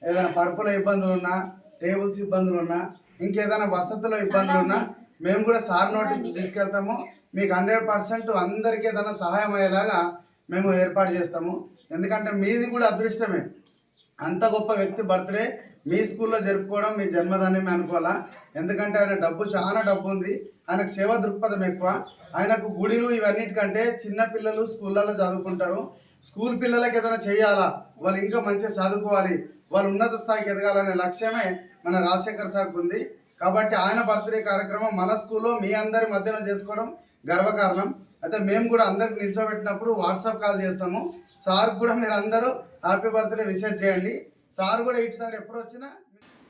ఏదైనా పరుపుల ఇబ్బందులు ఉన్నా, టేబుల్స్ ఇబ్బందులు ఉన్నా, ఇంకేదైనా వసతుల ఇబ్బందులు ఉన్నా మేము కూడా సార్ నోటీస్ తీసుకెళ్తాము. మీకు 100% అందరికీ ఏదైనా సహాయం అయ్యేలాగా మేము ఏర్పాటు చేస్తాము. ఎందుకంటే మీది కూడా అదృష్టమే. అంత గొప్ప వ్యక్తి బర్త్డే మీ స్కూల్లో జరుపుకోవడం మీ జన్మదినమే అనుకోవాలా. ఎందుకంటే ఆయన చాలా డబ్బు ఉంది. ఆయనకు సేవ దృక్పథం ఎక్కువ. ఆయనకు గుడిలు ఇవన్నిటికంటే చిన్న పిల్లలు స్కూళ్ళలో చదువుకుంటారు. స్కూల్ పిల్లలకి ఏదైనా చేయాలా, వాళ్ళు ఇంకా మంచిగా చదువుకోవాలి, వాళ్ళు ఉన్నత స్థాయికి ఎదగాలనే లక్ష్యమే మన రాజశేఖర్ సార్కి ఉంది. కాబట్టి ఆయన బర్త్డే కార్యక్రమం మన స్కూల్లో మీ అందరి మధ్యన చేసుకోవడం గర్వకారణం. అయితే మేము కూడా అందరికి నిల్చోబెట్టినప్పుడు వాట్సాప్ కాల్ చేస్తాము. సార్ కూడా మీరు అందరూ హ్యాపీ బర్త్డే విషెస్ చేయండి. సార్ కూడా ఇటు సైడ్ ఎప్పుడు వచ్చినా.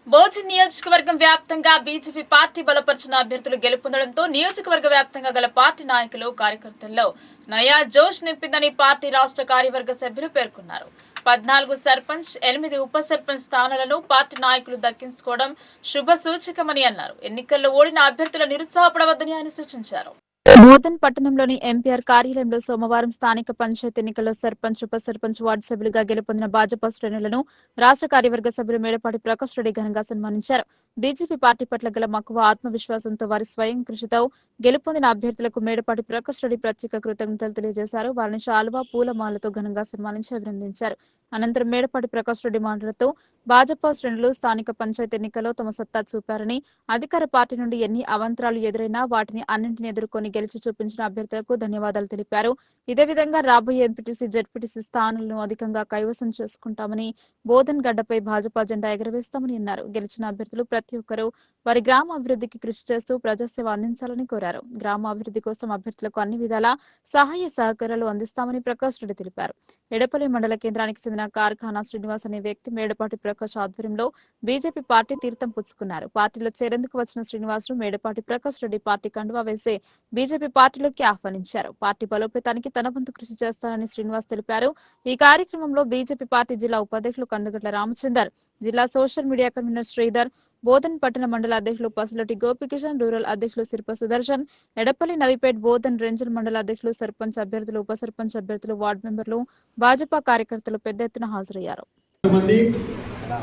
బోధన్ నియోజకవర్గం వ్యాప్తంగా బీజేపీ పార్టీ బలపరిచిన అభ్యర్థులు గెలుపొందడంతో నియోజకవర్గ వ్యాప్తంగా గల పార్టీ నాయకులు కార్యకర్తల్లో నయా జోష్ నింపిందని పార్టీ రాష్ట్ర కార్యవర్గ సభ్యులు పేర్కొన్నారు. 14 సర్పంచ్ 8 ఉప సర్పంచ్ స్థానాలను పార్టీ నాయకులు దక్కించుకోవడం శుభ సూచకమని అన్నారు. ఎన్నికల్లో ఓడిన అభ్యర్థులు నిరుత్సాహపడవద్దని ఆయన సూచించారు. బోధన్ పట్టణంలోని ఎంపీఆర్ కార్యాలయంలో సోమవారం స్థానిక పంచాయతీ ఎన్నికల్లో సర్పంచ్ ఉప సర్పంచ్ వార్డు సభ్యులుగా గెలుపొందిన భాజపా శ్రేణులను రాష్ట్ర కార్యవర్గ సభ్యులు మేడపాటి ప్రకాష్ రెడ్డి ఘనంగా సన్మానించారు. బీజేపీ పార్టీ పట్ల గల మక్కువ ఆత్మవిశ్వాసంతో వారి స్వయం కృషితో గెలుపొందిన అభ్యర్థులకు మేడపాటి ప్రకాష్ రెడ్డి ప్రత్యేక కృతజ్ఞతలు తెలియజేశారు. వారిని శాలువా పూలమాలతో ఘనంగా సన్మానించి అభినందించారు. అనంతరం మేడపాటి ప్రకాష్ రెడ్డి మాట్లాడుతూ భాజపా శ్రేణులు స్థానిక పంచాయతీ ఎన్నికల్లో తమ సత్తా చూపారని, అధికార పార్టీ నుండి ఎన్ని అవాంతరాలు ఎదురైనా వాటిని అన్నింటినీ ఎదుర్కొని గెలిచి చూపించిన అభ్యర్థులకు ధన్యవాదాలు తెలిపారు. ఇదే విధంగా రాబోయే ఎంపీటీసీ జెడ్పీటీసీ స్థానాలను అధికంగా కైవసం చేసుకుంటామని, బోధన్ గడ్డపై భాజపా జెండా ఎగరవేస్తామని అన్నారు. గెలిచిన అభ్యర్థులు ప్రతి ఒక్కరూ వారి గ్రామ అభివృద్ధికి కృషి చేస్తూ ప్రజాసేవ అందించాలని కోరారు. గ్రామ అభివృద్ధి కోసం అభ్యర్థులకు అన్ని విధాల సహాయ సహకారాలు అందిస్తామని ప్రకాష్ రెడ్డి తెలిపారు. ఎడపల్లి మండల కేంద్రానికి చెందిన కార్ఖానా శ్రీనివాస్ అనే వ్యక్తి మేడపాటి ప్రకాష్ ఆధ్వర్యంలో బీజేపీ పార్టీ తీర్థం పుచ్చుకున్నారు. పార్టీలో చేరేందుకు వచ్చిన శ్రీనివాస్ ను మేడపాటి ప్రకాష్ రెడ్డి పార్టీ కండువా వేసి బీజేపీ పార్టీలోకి ఆహ్వానించారు. పార్టీ బలోపేతానికి తన వంతు కృషి చేస్తానని శ్రీనివాస్ తెలిపారు. ఈ కార్యక్రమంలో బీజేపీ పార్టీ జిల్లా ఉపాధ్యక్షులు కందుగట్ల రామచందర్, జిల్లా social media convener Sridhar, Bodhan పట్టణ మండల అధ్యక్షులు పసులటి గోపికిషన్, రూరల్ అధ్యక్షులు శిల్ప సుదర్శన్, ఎడపల్లి నవిపేట్, బోధన్ రేంజల్ మండల అధ్యక్షులు, సర్పంచ్ అభ్యర్థులు, ఉప సర్పంచ్ అభ్యర్థులు, వార్డు మెంబర్లు, భాజపా కార్యకర్తలు పెద్ద ఎత్తున హాజరయ్యారు. మంది,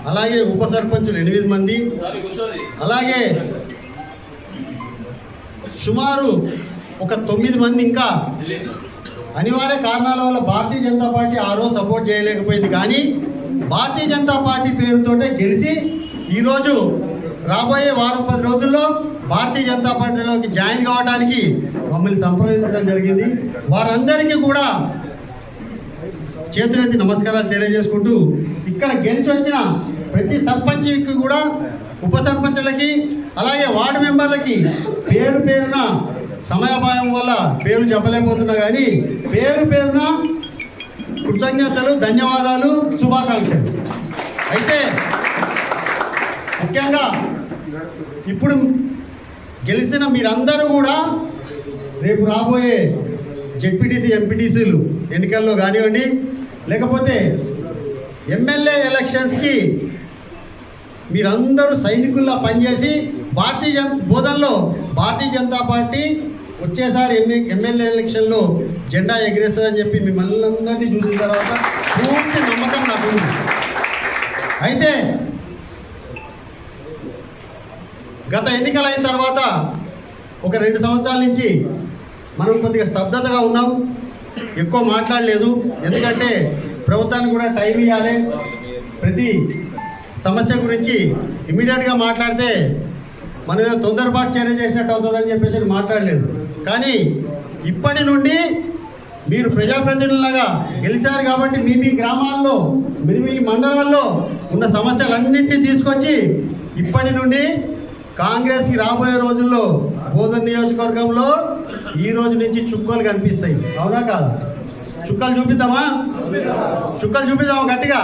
అలాగే ఉప సర్పంచులు 8 మంది, అలాగే సుమారు ఒక 9 మంది ఇంకా అనివార్య కారణాల వల్ల భారతీయ జనతా పార్టీ ఆ రోజు సపోర్ట్ చేయలేకపోయింది. కానీ భారతీయ జనతా పార్టీ పేరుతోటే గెలిచి ఈరోజు రాబోయే వారం 10 రోజుల్లో భారతీయ జనతా పార్టీలోకి జాయిన్ కావడానికి మమ్మల్ని సంప్రదించడం జరిగింది. వారందరికీ కూడా చేతులెత్తి నమస్కారాలు తెలియజేసుకుంటూ ఇక్కడ గెలిచి వచ్చిన ప్రతి సర్పంచ్కి కూడా ఉప సర్పంచులకి అలాగే వార్డు మెంబర్లకి పేరు పేరున సమయాభావం వల్ల పేరు చెప్పలేకపోతున్నా కానీ పేరు పేరున కృతజ్ఞతలు, ధన్యవాదాలు, శుభాకాంక్షలు. అయితే ముఖ్యంగా ఇప్పుడు గెలిచిన మీరందరూ కూడా రేపు రాబోయే జెడ్పీటీసీ ఎంపీటీసీలు ఎన్నికల్లో కానివ్వండి, లేకపోతే ఎమ్మెల్యే ఎలక్షన్స్కి మీరందరూ సైనికుల్లా పనిచేసి బోధనలో భారతీయ జనతా పార్టీ వచ్చేసారి ఎమ్మెల్యే ఎలక్షన్లో జెండా ఎగిరేస్తుందని చెప్పి మిమ్మల్ని అందరినీ చూసిన తర్వాత పూర్తి నమ్మకం నాకు ఉంది. అయితే గత ఎన్నికలు అయిన తర్వాత ఒక 2 సంవత్సరాల నుంచి మనం కొద్దిగా స్తబ్దతగా ఉన్నాం, ఎక్కువ మాట్లాడలేదు. ఎందుకంటే ప్రభుత్వానికి కూడా టైం ఇవ్వాలి. ప్రతి సమస్య గురించి ఇమీడియట్గా మాట్లాడితే మనం ఏదో తొందరపాటు చర్య చేసినట్టు అవుతుందని చెప్పేసి మాట్లాడలేదు. కానీ ఇప్పటి నుండి మీరు ప్రజాప్రతినిధులుగా గెలిచారు కాబట్టి మీ గ్రామాల్లో మీ మండలాల్లో ఉన్న సమస్యలన్నింటినీ తీసుకొచ్చి ఇప్పటి నుండి కాంగ్రెస్కి రాబోయే రోజుల్లో బోధన్ నియోజకవర్గంలో ఈ రోజు నుంచి చుక్కలు కనిపిస్తాయి. అవునా కాదా? చుక్కలు చూపిద్దామా? చుక్కలు చూపిద్దామా గట్టిగా?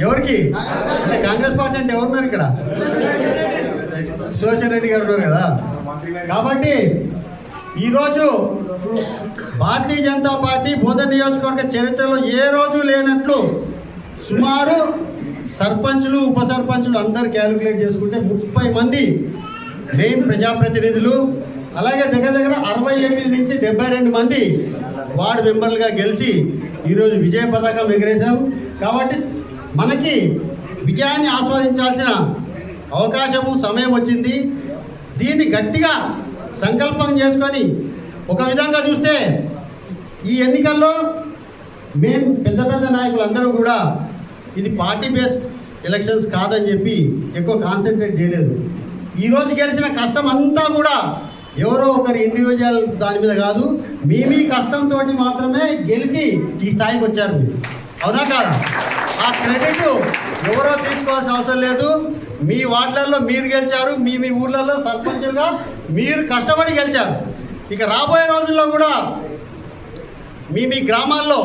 ఎవరికి అంటే కాంగ్రెస్ పార్టీ అంటే ఎవరున్నారు ఇక్కడ? శివశంకర్ రెడ్డి గారు ఉన్నారు కదా. కాబట్టి ఈరోజు భారతీయ జనతా పార్టీ బోధన్ నియోజకవర్గ చరిత్రలో ఏ రోజు లేనట్లు సుమారు సర్పంచులు, ఉప సర్పంచులు అందరు క్యాలిక్యులేట్ చేసుకుంటే 30 మంది మెయిన్ ప్రజాప్రతినిధులు, అలాగే దగ్గర 68 నుంచి 72 మంది వార్డు మెంబర్లుగా గెలిచి ఈరోజు విజయ పతాకం ఎగరేశాం. కాబట్టి మనకి విజయాన్ని ఆస్వాదించాల్సిన అవకాశము, సమయం వచ్చింది. దీన్ని గట్టిగా సంకల్పం చేసుకొని ఒక విధంగా చూస్తే ఈ ఎన్నికల్లో మేము పెద్ద నాయకులు అందరూ కూడా ఇది పార్టీ బేస్ ఎలక్షన్స్ కాదని చెప్పి ఎక్కువ కాన్సన్ట్రేట్ చేయలేదు. ఈరోజు గెలిచిన కష్టం అంతా కూడా ఎవరో ఒకరి ఇండివిజువల్ దాని మీద కాదు, మీ కష్టంతో మాత్రమే గెలిచి ఈ స్థాయికి వచ్చారు మీరు. అవునా కాదా? ఆ క్రెడిట్ ఎవరో తీసుకోవాల్సిన అవసరం లేదు. మీ వార్డులలో మీరు గెలిచారు, మీ ఊర్లలో సర్పంచులుగా మీరు కష్టపడి గెలిచారు. ఇక రాబోయే రోజుల్లో కూడా మీ గ్రామాల్లో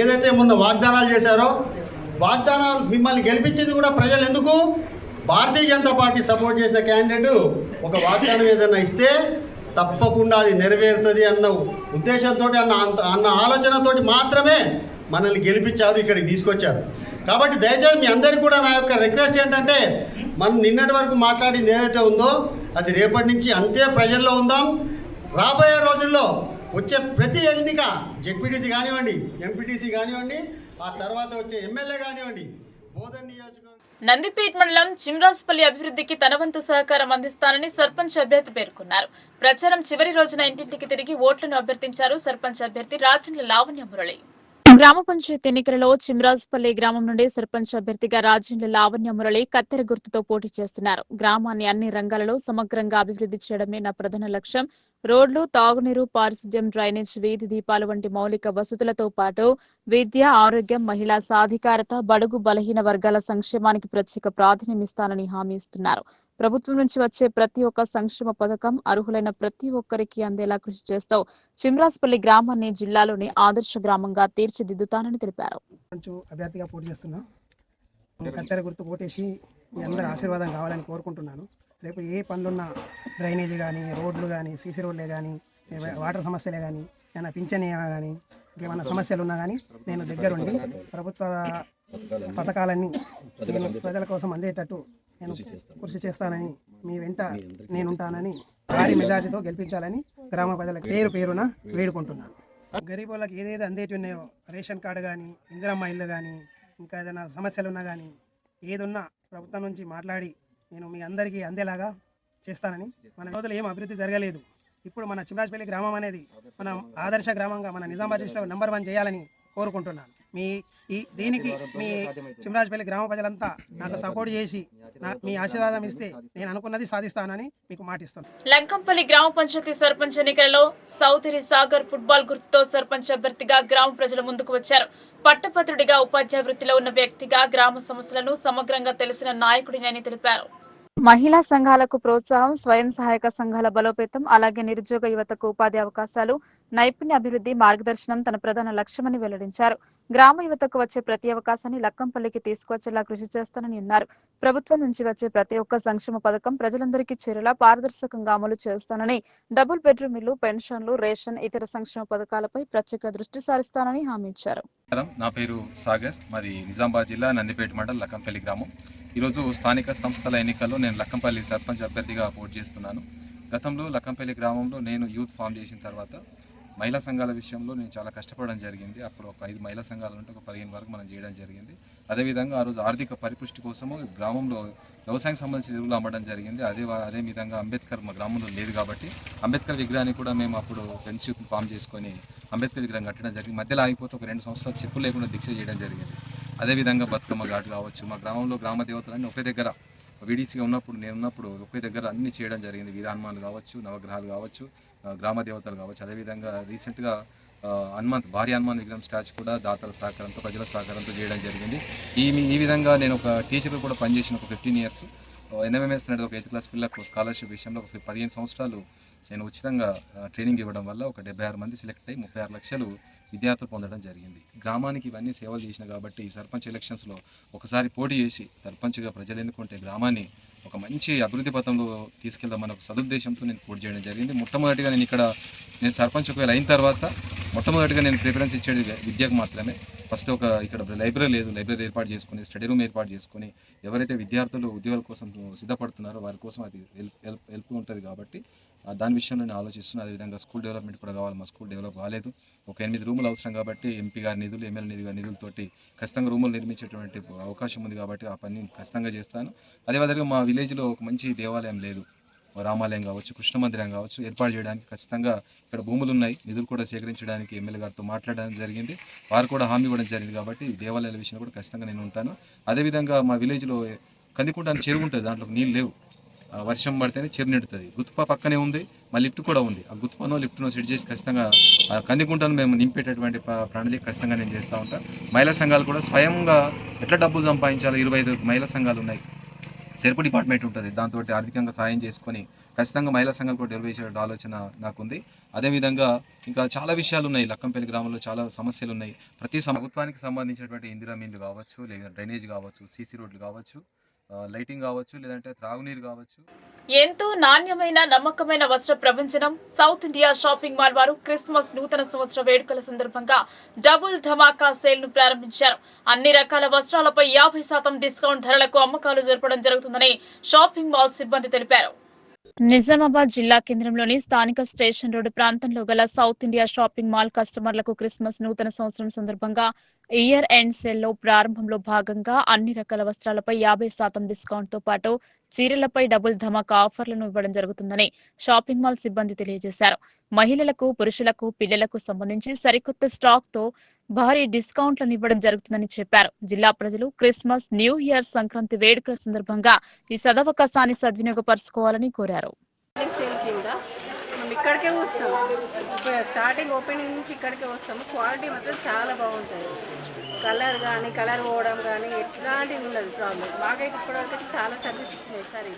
ఏదైతే మొన్న వాగ్దానాలు చేశారో వాగ్దానాలు మిమ్మల్ని గెలిపించింది కూడా ప్రజలు ఎందుకు? భారతీయ జనతా పార్టీ సపోర్ట్ చేసిన క్యాండిడేట్ ఒక వాగ్దానం ఏదైనా ఇస్తే తప్పకుండా అది నెరవేరుతుంది అన్న ఉద్దేశంతో అన్న ఆలోచనతోటి మాత్రమే మనల్ని గెలిపించారు, ఇక్కడికి తీసుకొచ్చారు. కాబట్టి దయచేసి మీ అందరికీ కూడా నా యొక్క రిక్వెస్ట్ ఏంటంటే మనం నిన్నటి వరకు మాట్లాడింది ఏదైతే ఉందో అది రేపటి నుంచి అంతే ప్రజల్లో ఉందాం. రాబోయే రోజుల్లో వచ్చే ప్రతి ఎన్నిక జెడ్పీటీసీ కానివ్వండి, ఎంపీటీసీ కానివ్వండి, ఆ తర్వాత వచ్చే ఎమ్మెల్యే కానివ్వండి, బోధన్ నియోజకవర్గం నందిపేట్ మండలం చిమ్రాజ్పల్లి అభివృద్ధికి తన వంతు సహకారం అందిస్తానని సర్పంచ్ అభ్యర్థి పేర్కొన్నారు. ప్రచారం చివరి రోజున ఇంటింటికి తిరిగి ఓట్లను అభ్యర్థించారు సర్పంచ్ అభ్యర్థి రాజండ్ల లావణ్య మురళి. గ్రామ పంచాయతీ ఎన్నికలలో చిమ్రాజ్పల్లి గ్రామం నుండి సర్పంచ్ అభ్యర్థిగా రాజండ్ల లావణ్య మురళి కత్తెర గుర్తుతో పోటీ చేస్తున్నారు. గ్రామాన్ని అన్ని రంగాలలో సమగ్రంగా అభివృద్ధి చేయడమే నా ప్రధాన లక్ష్యం. రోడ్లు, తాగునీరు, పారిశుద్ధ్యం, డ్రైనేజ్, వీధి దీపాలు వంటి మౌలిక వసతులతో పాటు విద్య, ఆరోగ్యం, మహిళా సాధికారత, బడుగు బలహీన వర్గాల సంక్షేమానికి ప్రత్యేక ప్రాధాన్యం ఇస్తానని హామీ ఇస్తున్నారు. ప్రభుత్వం నుంచి వచ్చే ప్రతి ఒక్క సంక్షేమ పథకం అర్హులైన ప్రతి ఒక్కరికి అందేలా కృషి చేస్తూ చిమ్రాజ్పల్లి గ్రామాన్ని జిల్లాలోని ఆదర్శ గ్రామంగా తీర్చిదిద్దుతానని తెలిపారు. అభ్యర్థిగా పోటీ చేస్తున్నా. కత్తెర గుర్తు పోటేసి మీ అందరి ఆశీర్వాదం కావాలని కోరుకుంటున్నాను. రేపు ఏ పనులున్నా డ్రైనేజీ కానీ, రోడ్లు కానీ, సీసీ రోడ్లే కానీ, వాటర్ సమస్యలే కానీ, ఏమైనా పింఛన్ కానీ, ఇంకేమైనా సమస్యలు ఉన్నా కానీ నేను దగ్గరుండి ప్రభుత్వ పథకాలన్నీ ప్రజల కోసం అందేటట్టు నేను కృషి చేస్తానని, మీ వెంట నేనుంటానని, భారీ మెజార్టీతో గెలిపించాలని గ్రామ ప్రజల పేరున వేడుకుంటున్నాను. గరీబ్ వాళ్ళకి ఏదైతే అందేటి ఉన్నాయో రేషన్ కార్డు కానీ ఇందిరమ్మ ఇల్లు కానీ ఇంకా ఏదైనా సమస్యలు ఉన్నా కానీ ఏది ఉన్నా ప్రభుత్వం నుంచి మాట్లాడి నేను మీ అందరికీ అందేలాగా చేస్తానని. మన రోజులు ఏం అభివృద్ధి జరగలేదు. ఇప్పుడు మన చిమ్రాజ్పల్లి గ్రామం అనేది మన ఆదర్శ గ్రామంగా మన నిజామాబాద్ డిస్ట్రిక్ట్లో నంబర్ 1 చేయాలని కోరుకుంటున్నాను. దీనికి మీ చిమ్రాజ్పల్లి గ్రామ ప్రజలంతా నాకు సపోర్ట్ చేసి మీ ఆశీర్వాదం ఇస్తే నేను అనుకున్నది సాధిస్తానని మీకు మాటిస్తాను. లంకంపల్లి గ్రామ పంచాయతీ సర్పంచ్ ఎన్నికలలో సౌదరి సాగర్ ఫుట్బాల్ గుర్తుతో సర్పంచ్ అభ్యర్థిగా గ్రామ ప్రజలు ముందుకు వచ్చారు. పట్టభద్రుడిగా ఉపాధ్యాయ వృత్తిలో ఉన్న వ్యక్తిగా గ్రామ సమస్యలను సమగ్రంగా తెలిసిన నాయకుడినని తెలిపారు. మహిళా సంఘాలకు ప్రోత్సాహం, స్వయం సహాయక సంఘాల బలోపేతం, అలాగే నిరుద్యోగ యువతకు ఉపాధి అవకాశాలు, నైపుణ్య అభివృద్ధి, మార్గదర్శనం తన ప్రధాన లక్ష్యమని వెల్లడించారు. గ్రామ యువతకు వచ్చే ప్రతి అవకాశాన్ని లక్కంపల్లికి తీసుకువచ్చేలా కృషి చేస్తానని అన్నారు. ప్రభుత్వం నుంచి వచ్చే ప్రతి ఒక్క సంక్షేమ పథకం ప్రజలందరికీ చేరేలా పారదర్శకంగా అమలు చేస్తానని, డబుల్ బెడ్రూమ్ ఇల్లు, పెన్షన్లు, రేషన్, ఇతర సంక్షేమ పథకాలపై ప్రత్యేక దృష్టి సారిస్తానని హామీ ఇచ్చారు. నా పేరు సాగర్, మరి నిజామాబాద్ జిల్లా నందిపేట మండలం లక్కంపల్లి గ్రామం. ఈరోజు స్థానిక సంస్థల ఎన్నికల్లో నేను లక్కంపల్లి సర్పంచ్ అభ్యర్థిగా పోటీ చేస్తున్నాను. గతంలో లక్కంపల్లి గ్రామంలో నేను యూత్ ఫామ్ చేసిన తర్వాత మహిళా సంఘాల విషయంలో నేను చాలా కష్టపడడం జరిగింది. అప్పుడు ఒక 5 మహిళా సంఘాలు ఉంటే ఒక 15 వరకు మనం చేయడం జరిగింది. అదేవిధంగా ఆ రోజు ఆర్థిక పరిపుష్టి కోసము గ్రామంలో వ్యవసాయం సంబంధించిన ఎరువులు అమ్మడం జరిగింది. అదే విధంగా అంబేద్కర్ మా గ్రామంలో లేదు కాబట్టి అంబేద్కర్ విగ్రహాన్ని కూడా మేము అప్పుడు ఫ్రెండ్షిప్ ఫామ్ చేసుకొని అంబేద్కర్ విగ్రహం కట్టడం జరిగింది. మధ్యలో ఆగిపోతే ఒక 2 సంవత్సరాలు చెప్పులు లేకుండా దీక్ష చేయడం జరిగింది. అదేవిధంగా బతుకమ్మ ఘాట్ కావచ్చు, మా గ్రామంలో గ్రామ దేవతలన్నీ ఒకే దగ్గర వీడీసీగా నేనున్నప్పుడు ఒకే దగ్గర అన్ని చేయడం జరిగింది. వీరాహనుమానులు కావచ్చు, నవగ్రహాలు కావచ్చు, గ్రామ దేవతలు కావచ్చు. అదేవిధంగా రీసెంట్గా భారీ హనుమాన్ విగ్రహం స్టాచ్యూ కూడా దాతల సహకారంతో, ప్రజల సహకారంతో చేయడం జరిగింది. ఈ విధంగా నేను ఒక టీచర్ కూడా పనిచేసిన ఒక 15 ఇయర్స్ NMMS అనేది ఒక 8th క్లాస్ పిల్లలకు స్కాలర్షిప్ విషయంలో ఒక 15 సంవత్సరాలు నేను ఉచితంగా ట్రైనింగ్ ఇవ్వడం వల్ల ఒక 76 మంది సెలెక్ట్ అయ్యి 36 లక్షలు విద్యార్థులు పొందడం జరిగింది. గ్రామానికి ఇవన్నీ సేవలు చేసిన కాబట్టి ఈ సర్పంచ్ ఎలక్షన్స్లో ఒకసారి పోటీ చేసి సర్పంచ్గా ప్రజలు ఎన్నుకుంటే గ్రామాన్ని ఒక మంచి అభివృద్ధి పథంలో తీసుకెళ్దామన్న ఒక సదుద్దేశంతో నేను పోటీ చేయడం జరిగింది. మొట్టమొదటిగా నేను సర్పంచ్ ఒకవేళ అయిన తర్వాత మొట్టమొదటిగా నేను ప్రిఫరెన్స్ ఇచ్చేది విద్యకు మాత్రమే. ఫస్ట్ ఇక్కడ లైబ్రరీ లేదు, లైబ్రరీ ఏర్పాటు చేసుకుని, స్టడీ రూమ్ ఏర్పాటు చేసుకుని ఎవరైతే విద్యార్థులు ఉద్యోగాల కోసం సిద్ధపడుతున్నారో వారి కోసం అది హెల్ప్ ఉంటుంది కాబట్టి దాని విషయంలో నేను ఆలోచిస్తున్నాను. అదేవిధంగా స్కూల్ డెవలప్మెంట్ కూడా కావాలి. మా స్కూల్ డెవలప్ కాలేదు. ఒక 8 రూములు అవసరం కాబట్టి ఎంపీ గారి నిధులు, ఎమ్మెల్యే గారి నిధులతోటి ఖచ్చితంగా రూములు నిర్మించేటువంటి అవకాశం ఉంది కాబట్టి ఆ పని ఖచ్చితంగా చేస్తాను. అదేవిధంగా మా విలేజ్లో ఒక మంచి దేవాలయం లేదు, రామాలయం కావచ్చు, కృష్ణ మందిరం కావచ్చు ఏర్పాటు చేయడానికి ఖచ్చితంగా ఇక్కడ భూములు ఉన్నాయి. నిధులు కూడా సేకరించడానికి ఎమ్మెల్యే గారితో మాట్లాడడం జరిగింది. వారు కూడా హామీ ఇవ్వడం జరిగింది కాబట్టి దేవాలయాల విషయంలో కూడా ఖచ్చితంగా నేను ఉంటాను. అదేవిధంగా మా విలేజ్లో కందికుంటానికి చెరువు ఉంటుంది, దాంట్లో నీళ్ళు లేవు. వర్షం పడితేనే చెరు నిండుతుంది. గుత్ప పక్కనే ఉంది, మా లిఫ్ట్ కూడా ఉంది. ఆ గుత్పనో లిఫ్ట్నో సెట్ చేసి ఖచ్చితంగా కందికుంటను మేము నింపేటటువంటి ప్రణాళిక ఖచ్చితంగా నేను చేస్తూ ఉంటాను. మహిళా సంఘాలు కూడా స్వయంగా ఎట్లా డబ్బులు సంపాదించాలో 25 మహిళా సంఘాలు ఉన్నాయి. సెర్పు డిపార్ట్మెంట్ ఉంటుంది, దాంతో ఆర్థికంగా సాయం చేసుకొని ఖచ్చితంగా మహిళా సంఘాలు కూడా డెవలప్ చేసే ఆలోచన నాకుంది. అదేవిధంగా ఇంకా చాలా విషయాలు ఉన్నాయి. లక్కంపల్లి గ్రామంలో చాలా సమస్యలు ఉన్నాయి. ప్రతి ప్రభుత్వానికి సంబంధించినటువంటి ఇందిరా మిల్లు కావచ్చు, లేదా డ్రైనేజ్ కావచ్చు, సీసీ రోడ్లు కావచ్చు, లైటింగ్ కావచ్చు, లేదంటే త్రాగునీరు కావచ్చు. ఎంతో నాణ్యమైన నమ్మకమైన వస్త్ర ప్రపంచనం సౌత్ ఇండియా షాపింగ్ మాల్ వారు క్రిస్మస్ నూతన సంవత్సర వేడుకల సందర్భంగా డబుల్ ధమాకా సేల్ ను ప్రారంభించారు. అన్ని రకాల వస్త్రాలపై 50% డిస్కౌంట్ ధరలకు అమ్మకాలు జరపడం జరుగుతుందని షాపింగ్ మాల్ సిబ్బంది తెలిపారు. నిజామాబాద్ జిల్లా కేంద్రంలోని స్థానిక స్టేషన్ రోడ్డు ప్రాంతంలో గల సౌత్ ఇండియా షాపింగ్ మాల్ కస్టమర్లకు క్రిస్మస్ నూతన సంవత్సరం సందర్భంగా ఇయర్ ఎండ్ సేల్ లో ప్రారంభంలో భాగంగా అన్ని రకాల వస్త్రాలపై 50% డిస్కౌంట్ తో పాటు చీరలపై డబుల్ ధమాకా ఆఫర్లను ఇవ్వడం జరుగుతుందని షాపింగ్ మాల్ సిబ్బంది తెలియజేశారు. మహిళలకు, పురుషులకు, పిల్లలకు సంబంధించి సరికొత్త స్టాక్ తో భారీ డిస్కౌంట్లను ఇవ్వడం జరుగుతుందని చెప్పారు. జిల్లా ప్రజలు క్రిస్మస్, న్యూ ఇయర్, సంక్రాంతి వేడుకల సందర్భంగా ఈ సదవకాశాన్ని సద్వినియోగపరచుకోవాలని కోరారు. ఇక్కడికే వస్తాం, స్టార్టింగ్ ఓపెనింగ్ నుంచి ఇక్కడికే వస్తాము. క్వాలిటీ మాత్రం చాలా బాగుంటుంది. కలర్ పోవడం కానీ ఎట్లాంటివి ఉండదు ప్రాబ్లం. మాకైతే ఇప్పటివరకు చాలా సర్వీస్ ఇచ్చినాయి సార్.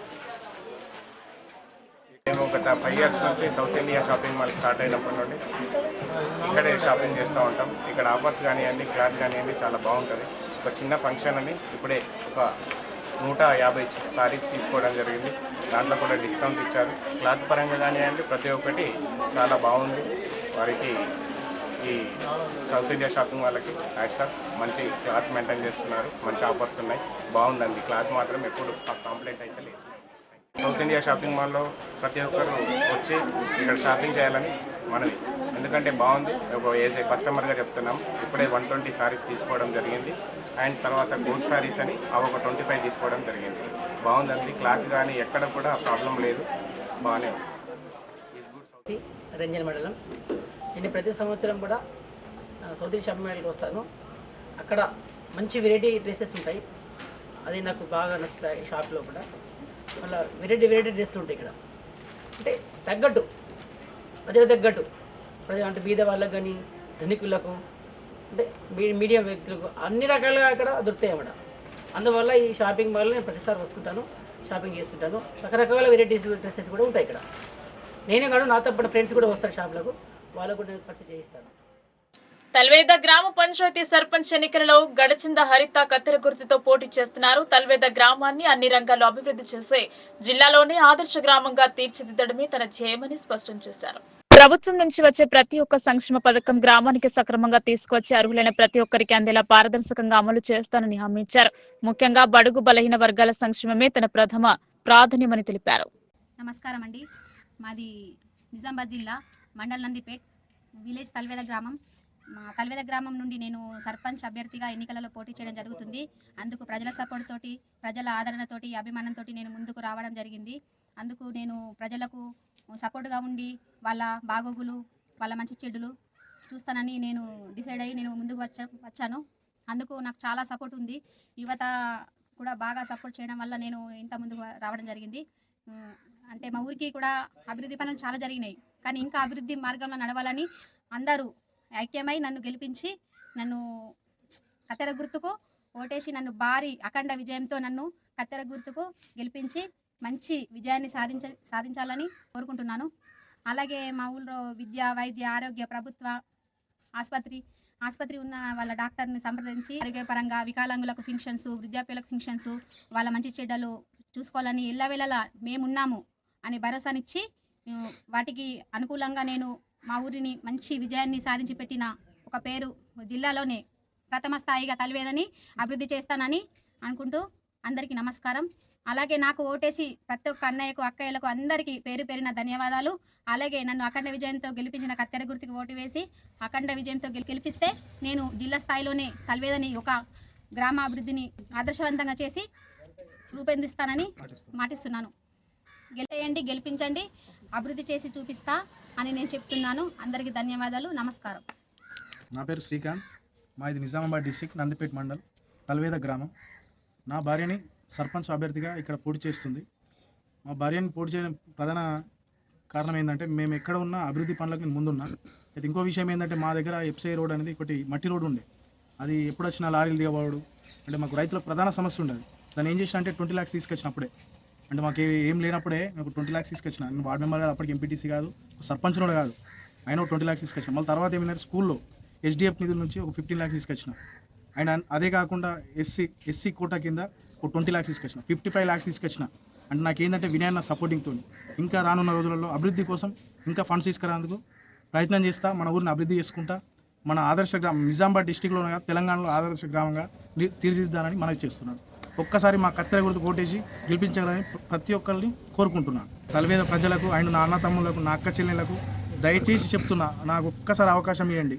మేము గత 5 ఇయర్స్ నుంచి south India shopping mall start అయినప్పటి నుండి ఇక్కడే షాపింగ్ చేస్తూ ఉంటాం. ఇక్కడ ఆఫర్స్ కానివ్వండి, క్లాత్ కానివ్వండి చాలా బాగుంటుంది. ఒక చిన్న ఫంక్షన్ అని ఇప్పుడే ఒక 150 సారీస్ తీసుకోవడం జరిగింది. దాంట్లో కూడా డిస్కౌంట్ ఇచ్చారు. క్లాత్ పరంగా కానివ్వండి ప్రతి ఒక్కటి చాలా బాగుంది. వారికి ఈ సౌత్ ఇండియా షాపింగ్ వాళ్ళకి యాక్చువల్ మంచి క్లాత్ మెయింటైన్ చేస్తున్నారు. మంచి ఆఫర్స్ ఉన్నాయి, బాగుందండి. క్లాత్ మాత్రం ఎప్పుడు కంప్లైంట్ అయితే లేదు. సౌత్ ఇండియా షాపింగ్ మాల్లో ప్రతి ఒక్కరు వచ్చి ఇక్కడ షాపింగ్ చేయాలని మనవి. ఎందుకంటే బాగుంది. ఒక ఏజ్ కస్టమర్గా చెప్తున్నాం. ఇప్పుడే 120 సారీస్ తీసుకోవడం జరిగింది. అండ్ తర్వాత గోల్డ్ సారీస్ అని అవి ఒక 25 తీసుకోవడం జరిగింది. బాగుందండి. క్లాత్ కానీ ఎక్కడ కూడా ప్రాబ్లం లేదు, బాగానే ఉంది. రంజన్ మండలం. నేను ప్రతి సంవత్సరం కూడా సౌదీ షాపింగ్ మాల్కి వస్తాను. అక్కడ మంచి వెరైటీ డ్రెస్సెస్ ఉంటాయి. అది నాకు బాగా నచ్చుతాయి. షాప్లో కూడా మళ్ళీ వెరైటీ డ్రెస్సులు ఉంటాయి ఇక్కడ. అంటే తగ్గట్టు ప్రజల తగ్గట్టు అంటే బీద వాళ్ళకు కానీ ధనికులకు అంటే మీడియం వ్యక్తులకు అన్ని రకాలుగా అక్కడ దొరుకుతాయి అన్నమాట. అందువల్ల ఈ షాపింగ్ మాల్లో నేను ప్రతిసారి వస్తుంటాను, షాపింగ్ చేస్తుంటాను. రకరకాల వెరైటీస్ డ్రెస్సెస్ కూడా ఉంటాయి ఇక్కడ. నేనే కాదు, నాతో పాటు ఫ్రెండ్స్ కూడా వస్తారు షాప్లకు, వాళ్ళకు కూడా నేను పర్చేస్ చేయిస్తాను. తల్వేద గ్రామ పంచాయతీ సర్పంచ్ ఎన్నికలలో గడచింద హరిత కత్తెర గుర్తుతో పోటీ చేస్తున్నారు. తల్వేద గ్రామాన్ని అన్ని రంగాల్లో అభివృద్ధి చేసే జిల్లాలోనే ఆదర్శ గ్రామంగా తీర్చిదిద్దడమే తన ధ్యేయమని స్పష్టం చేశారు. ప్రభుత్వం నుంచి వచ్చే ప్రతి ఒక్క సంక్షేమ పథకం గ్రామానికి సక్రమంగా తీసుకువచ్చి అర్హులైన ప్రతి ఒక్కరికి అందేలా పారదర్శకంగా అమలు చేస్తానని హామీ ఇచ్చారు. ముఖ్యంగా బడుగు బలహీన వర్గాల సంక్షేమమే తన ప్రథమ ప్రాధాన్యమని తెలిపారు. నమస్కారం అండి. మాది నిజామాబాద్ జిల్లా మండల్ నందిపేట్ విలేజ్ తల్వేద గ్రామం. మా తల్వేద గ్రామం నుండి నేను సర్పంచ్ అభ్యర్థిగా ఎన్నికలలో పోటీ చేయడం జరుగుతుంది. అందుకు ప్రజల సపోర్ట్ తోటి, ప్రజల ఆదరణతోటి, అభిమానంతో నేను ముందుకు రావడం జరిగింది. అందుకు నేను ప్రజలకు సపోర్ట్గా ఉండి వాళ్ళ బాగోగులు, వాళ్ళ మంచి చెడులు చూస్తానని నేను డిసైడ్ అయ్యి నేను ముందుకు వచ్చాను. అందుకు నాకు చాలా సపోర్ట్ ఉంది. యువత కూడా బాగా సపోర్ట్ చేయడం వల్ల నేను ఇంత ముందుకు రావడం జరిగింది. అంటే మా ఊరికి కూడా అభివృద్ధి పనులు చాలా జరిగినాయి, కానీ ఇంకా అభివృద్ధి మార్గంలో నడవాలని అందరూ ఐక్యమై నన్ను గెలిపించి నన్ను కత్తెర గుర్తుకు ఓటేసి నన్ను భారీ అఖండ విజయంతో నన్ను కత్తెర గుర్తుకు గెలిపించి మంచి విజయాన్ని సాధించాలని కోరుకుంటున్నాను. అలాగే మా ఊళ్ళో విద్య, వైద్య, ఆరోగ్య, ప్రభుత్వ ఆసుపత్రి ఉన్న వాళ్ళ డాక్టర్ని సంప్రదించి ఆరోగ్యపరంగా వికలాంగులకు ఫంక్షన్స్, వృద్ధాప్యులకు ఫంక్షన్స్, వాళ్ళ మంచి చెడ్డలు చూసుకోవాలని ఎల్లవేళలా మేమున్నాము అని భరోసానిచ్చి వాటికి అనుకూలంగా నేను మా ఊరిని మంచి విజయాన్ని సాధించి పెట్టిన ఒక పేరు జిల్లాలోనే ప్రథమ స్థాయిగా తల్వేదని అభివృద్ధి చేస్తానని అనుకుంటూ అందరికీ నమస్కారం. అలాగే నాకు ఓటేసి ప్రతి ఒక్క అన్నయ్యకు, అక్కయ్యలకు అందరికీ పేరు పేరిన ధన్యవాదాలు. అలాగే నన్ను అఖండ విజయంతో గెలిపించిన కత్తెర గుర్తుకు ఓటు వేసి అఖండ విజయంతో గెలిపిస్తే నేను జిల్లా స్థాయిలోనే తల్వేదని ఒక గ్రామ అభివృద్ధిని ఆదర్శవంతంగా చేసి రూపొందిస్తానని మాటిస్తున్నాను. గెలిపేయండి, గెలిపించండి, అభివృద్ధి చేసి చూపిస్తా అని నేను చెప్తున్నాను. అందరికీ ధన్యవాదాలు, నమస్కారం. నా పేరు శ్రీకాంత్. మాది నిజామాబాద్ డిస్టిక్ నందిపేట్ మండల్ తల్వేద గ్రామం. నా భార్యని సర్పంచ్ అభ్యర్థిగా ఇక్కడ పోటీ చేస్తుంది. మా భార్యని పోటీ చేయడం ప్రధాన కారణం ఏంటంటే మేము ఎక్కడ ఉన్న అభివృద్ధి పనులకు నేను ముందున్నా. అయితే ఇంకో విషయం ఏంటంటే మా దగ్గర ఎఫ్సఐ రోడ్ అనేది ఒకటి మట్టి రోడ్ ఉండే, అది ఎప్పుడు వచ్చినా లారీలు దిగబడు అంటే మాకు రైతులకు ప్రధాన సమస్య ఉండేది. దాన్ని ఏం చేసిన అంటే 20 lakhs తీసుకొచ్చినప్పుడే, అంటే మాకు ఏం లేనప్పుడే నాకు 20 lakhs తీసుకొచ్చిన. నేను వార్డు మెంబర్ కాదు, అప్పటికి ఎంపీటీసీ కాదు, సర్పంచ్ కూడా కాదు, అయినా 20 lakhs తీసుకొచ్చిన. మళ్ళీ తర్వాత ఏమైందంటే స్కూల్లో SDF నిధుల నుంచి ఒక 15 lakhs తీసుకొచ్చిన. అండ్ అదే కాకుండా ఎస్సీ కోటా కింద ఒక 20 lakhs తీసుకొచ్చిన, 55 lakhs తీసుకొచ్చిన. అంటే నాకేంటంటే వినయన్న సపోర్టింగ్తో ఇంకా రానున్న రోజులలో అభివృద్ధి కోసం ఇంకా ఫండ్స్ తీసుకురాందుకు ప్రయత్నం చేస్తా. మన ఊరిని అభివృద్ధి చేసుకుంటా మన ఆదర్శ గ్రామం నిజామాబాద్ డిస్టిక్లో తెలంగాణలో ఆదర్శ గ్రామంగా తీర్చిదిద్దాలని మనవి చేస్తున్నాను. ఒక్కసారి మా కత్తెర గుర్తు కోటేసి గెలిపించాలని ప్రతి ఒక్కరిని కోరుకుంటున్నాను. తల్వేద ప్రజలకు అండ్ నా అన్న తమ్ములకు, నా అక్క చెల్లెలకు దయచేసి చెప్తున్నా, నాకు ఒక్కసారి అవకాశం ఇవ్వండి.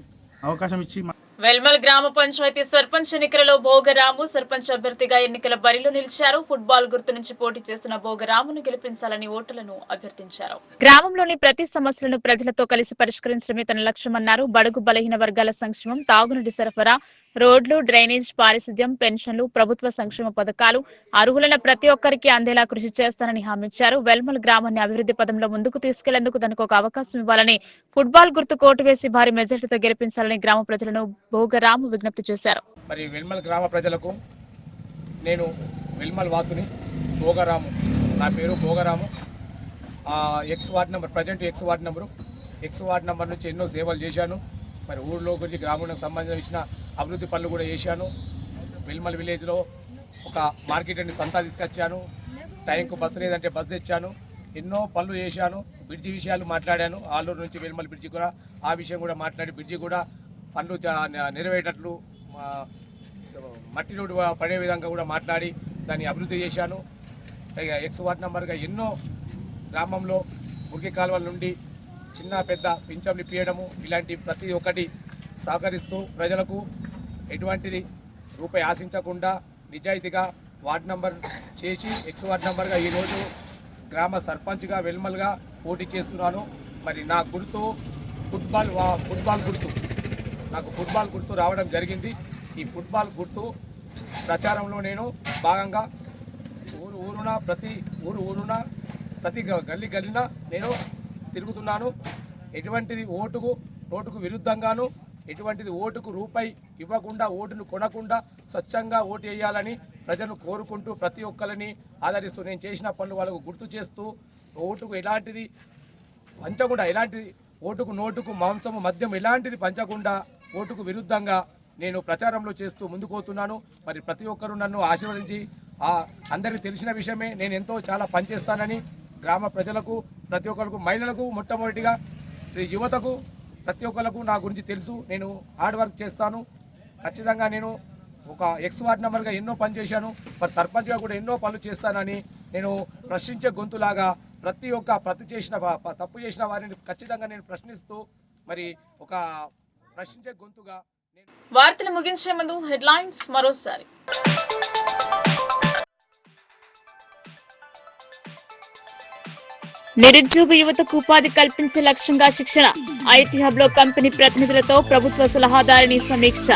అవకాశం ఇచ్చి వెల్మల్ గ్రామ పంచాయతీ సర్పంచ్ ఎన్నికలలో భోగరాము సర్పంచ్ అభ్యర్థిగా ఎన్నికల బరిలో నిలిచారు. ఫుట్బాల్ గుర్తు నుంచి పోటీ చేస్తున్న భోగరామును గెలిపించాలని ఓటర్లను అభ్యర్థించారు. గ్రామంలోని ప్రతి సమస్యలను ప్రజలతో కలిసి పరిష్కరించడమే తన లక్ష్యమన్నారు. బడుగు బలహీన వర్గాల సంక్షేమం, తాగునీటి సరఫరా, రోడ్లు, డ్రైనేజ్, పారిశుద్ధ్యం, పెన్షన్లు, ప్రభుత్వ సంక్షేమ పథకాలు అర్హులైన ప్రతి ఒక్కరికి అందేలా కృషి చేస్తానని హామీ ఇచ్చారు. వెల్మల్ గ్రామాన్ని అభివృద్ధి పదంలో ముందుకు తీసుకెళ్లేందుకు తనకు ఒక అవకాశం ఇవ్వాలని, ఫుట్బాల్ గుర్తు కోటు వేసి భారీ మెజార్టీతో గెలిపించాలని గ్రామ ప్రజలను భోగరాము విజ్ఞప్తి చేశారు. మరి వెల్మల్ గ్రామ ప్రజలకు నేను వెల్మల్ వాసుని భోగరాము, నా పేరు Bhogaramu. Ex ward number, present ex ward number నుంచి ఎన్నో సేవలు చేశాను. మరి ఊళ్ళో గురించి గ్రామానికి సంబంధించిన అభివృద్ధి పనులు కూడా చేశాను. వెల్మల్ విలేజ్లో ఒక మార్కెట్ అని సంతా తీసుకొచ్చాను. టైంకు బస్సు లేదంటే బస్సు తెచ్చాను. ఎన్నో పనులు చేశాను. బ్రిడ్జి విషయాలు మాట్లాడాను. ఆలూరు నుంచి వెల్మల్ బ్రిడ్జి కూడా ఆ విషయం కూడా మాట్లాడి బ్రిడ్జి కూడా పనులు నెరవేరేటట్లు మట్టి రోడ్డు పడే విధంగా కూడా మాట్లాడి దాన్ని అభివృద్ధి చేశాను. ఎక్స్ వార్డ్ నెంబర్గా ఎన్నో గ్రామంలో మురికి కాలువల నుండి చిన్న పెద్ద పింఛన్లు ఇప్పించడము ఇలాంటి ప్రతి ఒక్కటి సహకరిస్తూ ప్రజలకు ఎటువంటిది రూపాయి ఆశించకుండా నిజాయితీగా వార్డ్ నంబర్ చేసి ఎక్స్ వార్డ్ నంబర్గా ఈరోజు గ్రామ సర్పంచ్గా వెల్మల్గా పోటీ చేస్తున్నాను. మరి నా గుర్తు ఫుట్బాల్ గుర్తు, నాకు ఫుట్బాల్ గుర్తు రావడం జరిగింది. ఈ ఫుట్బాల్ గుర్తు ప్రచారంలో నేను భాగంగా ప్రతి గల్లీన నేను తిరుగుతున్నాను. ఎటువంటిది ఓటుకు విరుద్ధంగాను, ఎటువంటిది ఓటుకు రూపాయి ఇవ్వకుండా, ఓటును కొనకుండా స్వచ్ఛంగా ఓటు వేయాలని ప్రజలను కోరుకుంటూ ప్రతి ఒక్కరిని ఆదరిస్తూ నేను చేసిన పనులు వాళ్ళకు గుర్తు చేస్తూ ఓటుకు ఎలాంటిది పంచకుండా, ఎలాంటిది ఓటుకు నోటుకు మాంసము మద్యం ఎలాంటిది పంచకుండా ఓటుకు విరుద్ధంగా నేను ప్రచారంలో చేస్తూ ముందుకు పోతున్నాను. మరి ప్రతి ఒక్కరూ నన్ను ఆశీర్వదించి అందరికీ తెలిసిన విషయమే నేను ఎంతో చాలా పనిచేస్తానని గ్రామ ప్రజలకు ప్రతి ఒక్కరికి, మహిళలకు మొట్టమొదటిగా యువతకు ప్రతి ఒక్కరికి నా గురించి తెలుసు. నేను హార్డ్ వర్క్ చేస్తాను. ఖచ్చితంగా నేను ఒక ఎక్స్ వార్డ్ నంబర్గా ఎన్నో పని చేశాను. మరి సర్పంచ్గా కూడా ఎన్నో పనులు చేస్తానని నేను ప్రశ్నించే గొంతులాగా తప్పు చేసిన వారిని ఖచ్చితంగా నేను ప్రశ్నిస్తూ మరి ఒక ప్రశ్నించే గొంతుగా. వార్తలు ముగించే ముందు హెడ్లైన్స్ మరోసారి. నిరుద్యోగ యువతకు ఉపాధి కల్పించే లక్ష్యంగా శిక్షణ. ఐటీ హబ్ లో కంపెనీ ప్రతినిధులతో ప్రభుత్వ సలహాదారుని సమీక్ష.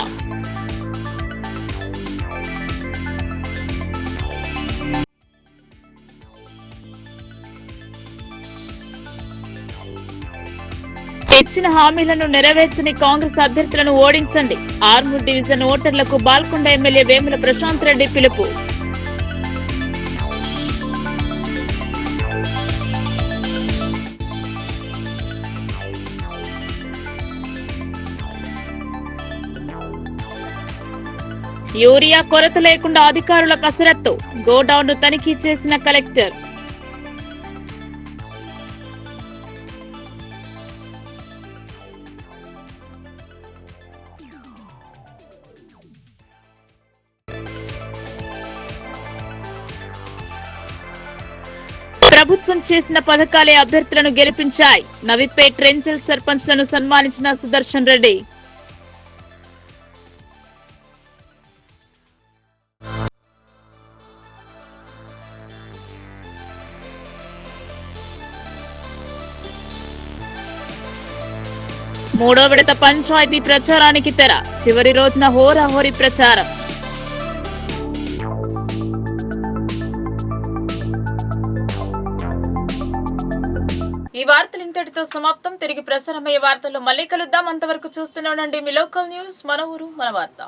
ఇచ్చిన హామీలను నెరవేర్చని కాంగ్రెస్ అభ్యర్థులను ఓడించండి. ఆర్మూర్ డివిజన్ ఓటర్లకు బాల్కొండ ఎమ్మెల్యే వేముల ప్రశాంత్ రెడ్డి పిలుపు. యూరియా కొరత లేకుండా అధికారుల కసరత్తు. గోడౌన్ ను తనిఖీ చేసిన కలెక్టర్. ప్రభుత్వం చేసిన పథకాలే అభ్యర్థులను గెలిపించాయి. నవీపేట్ రేంజల్ సర్పంచ్లను సన్మానించిన సుదర్శన్ రెడ్డి. మూడో విడత పంచాయతీ ప్రచారానికి తెర. చివరి రోజున హోరాహోరీ ప్రచారం. ఈ వార్తలు ఇంతటితో సమాప్తం. తిరిగి ప్రసారమయ్యే వార్తల్లో మళ్ళీ కలుద్దాం. అంతవరకు చూస్తూనే ఉండండి మీ లోకల్ న్యూస్. మన ఊరు మన వార్త.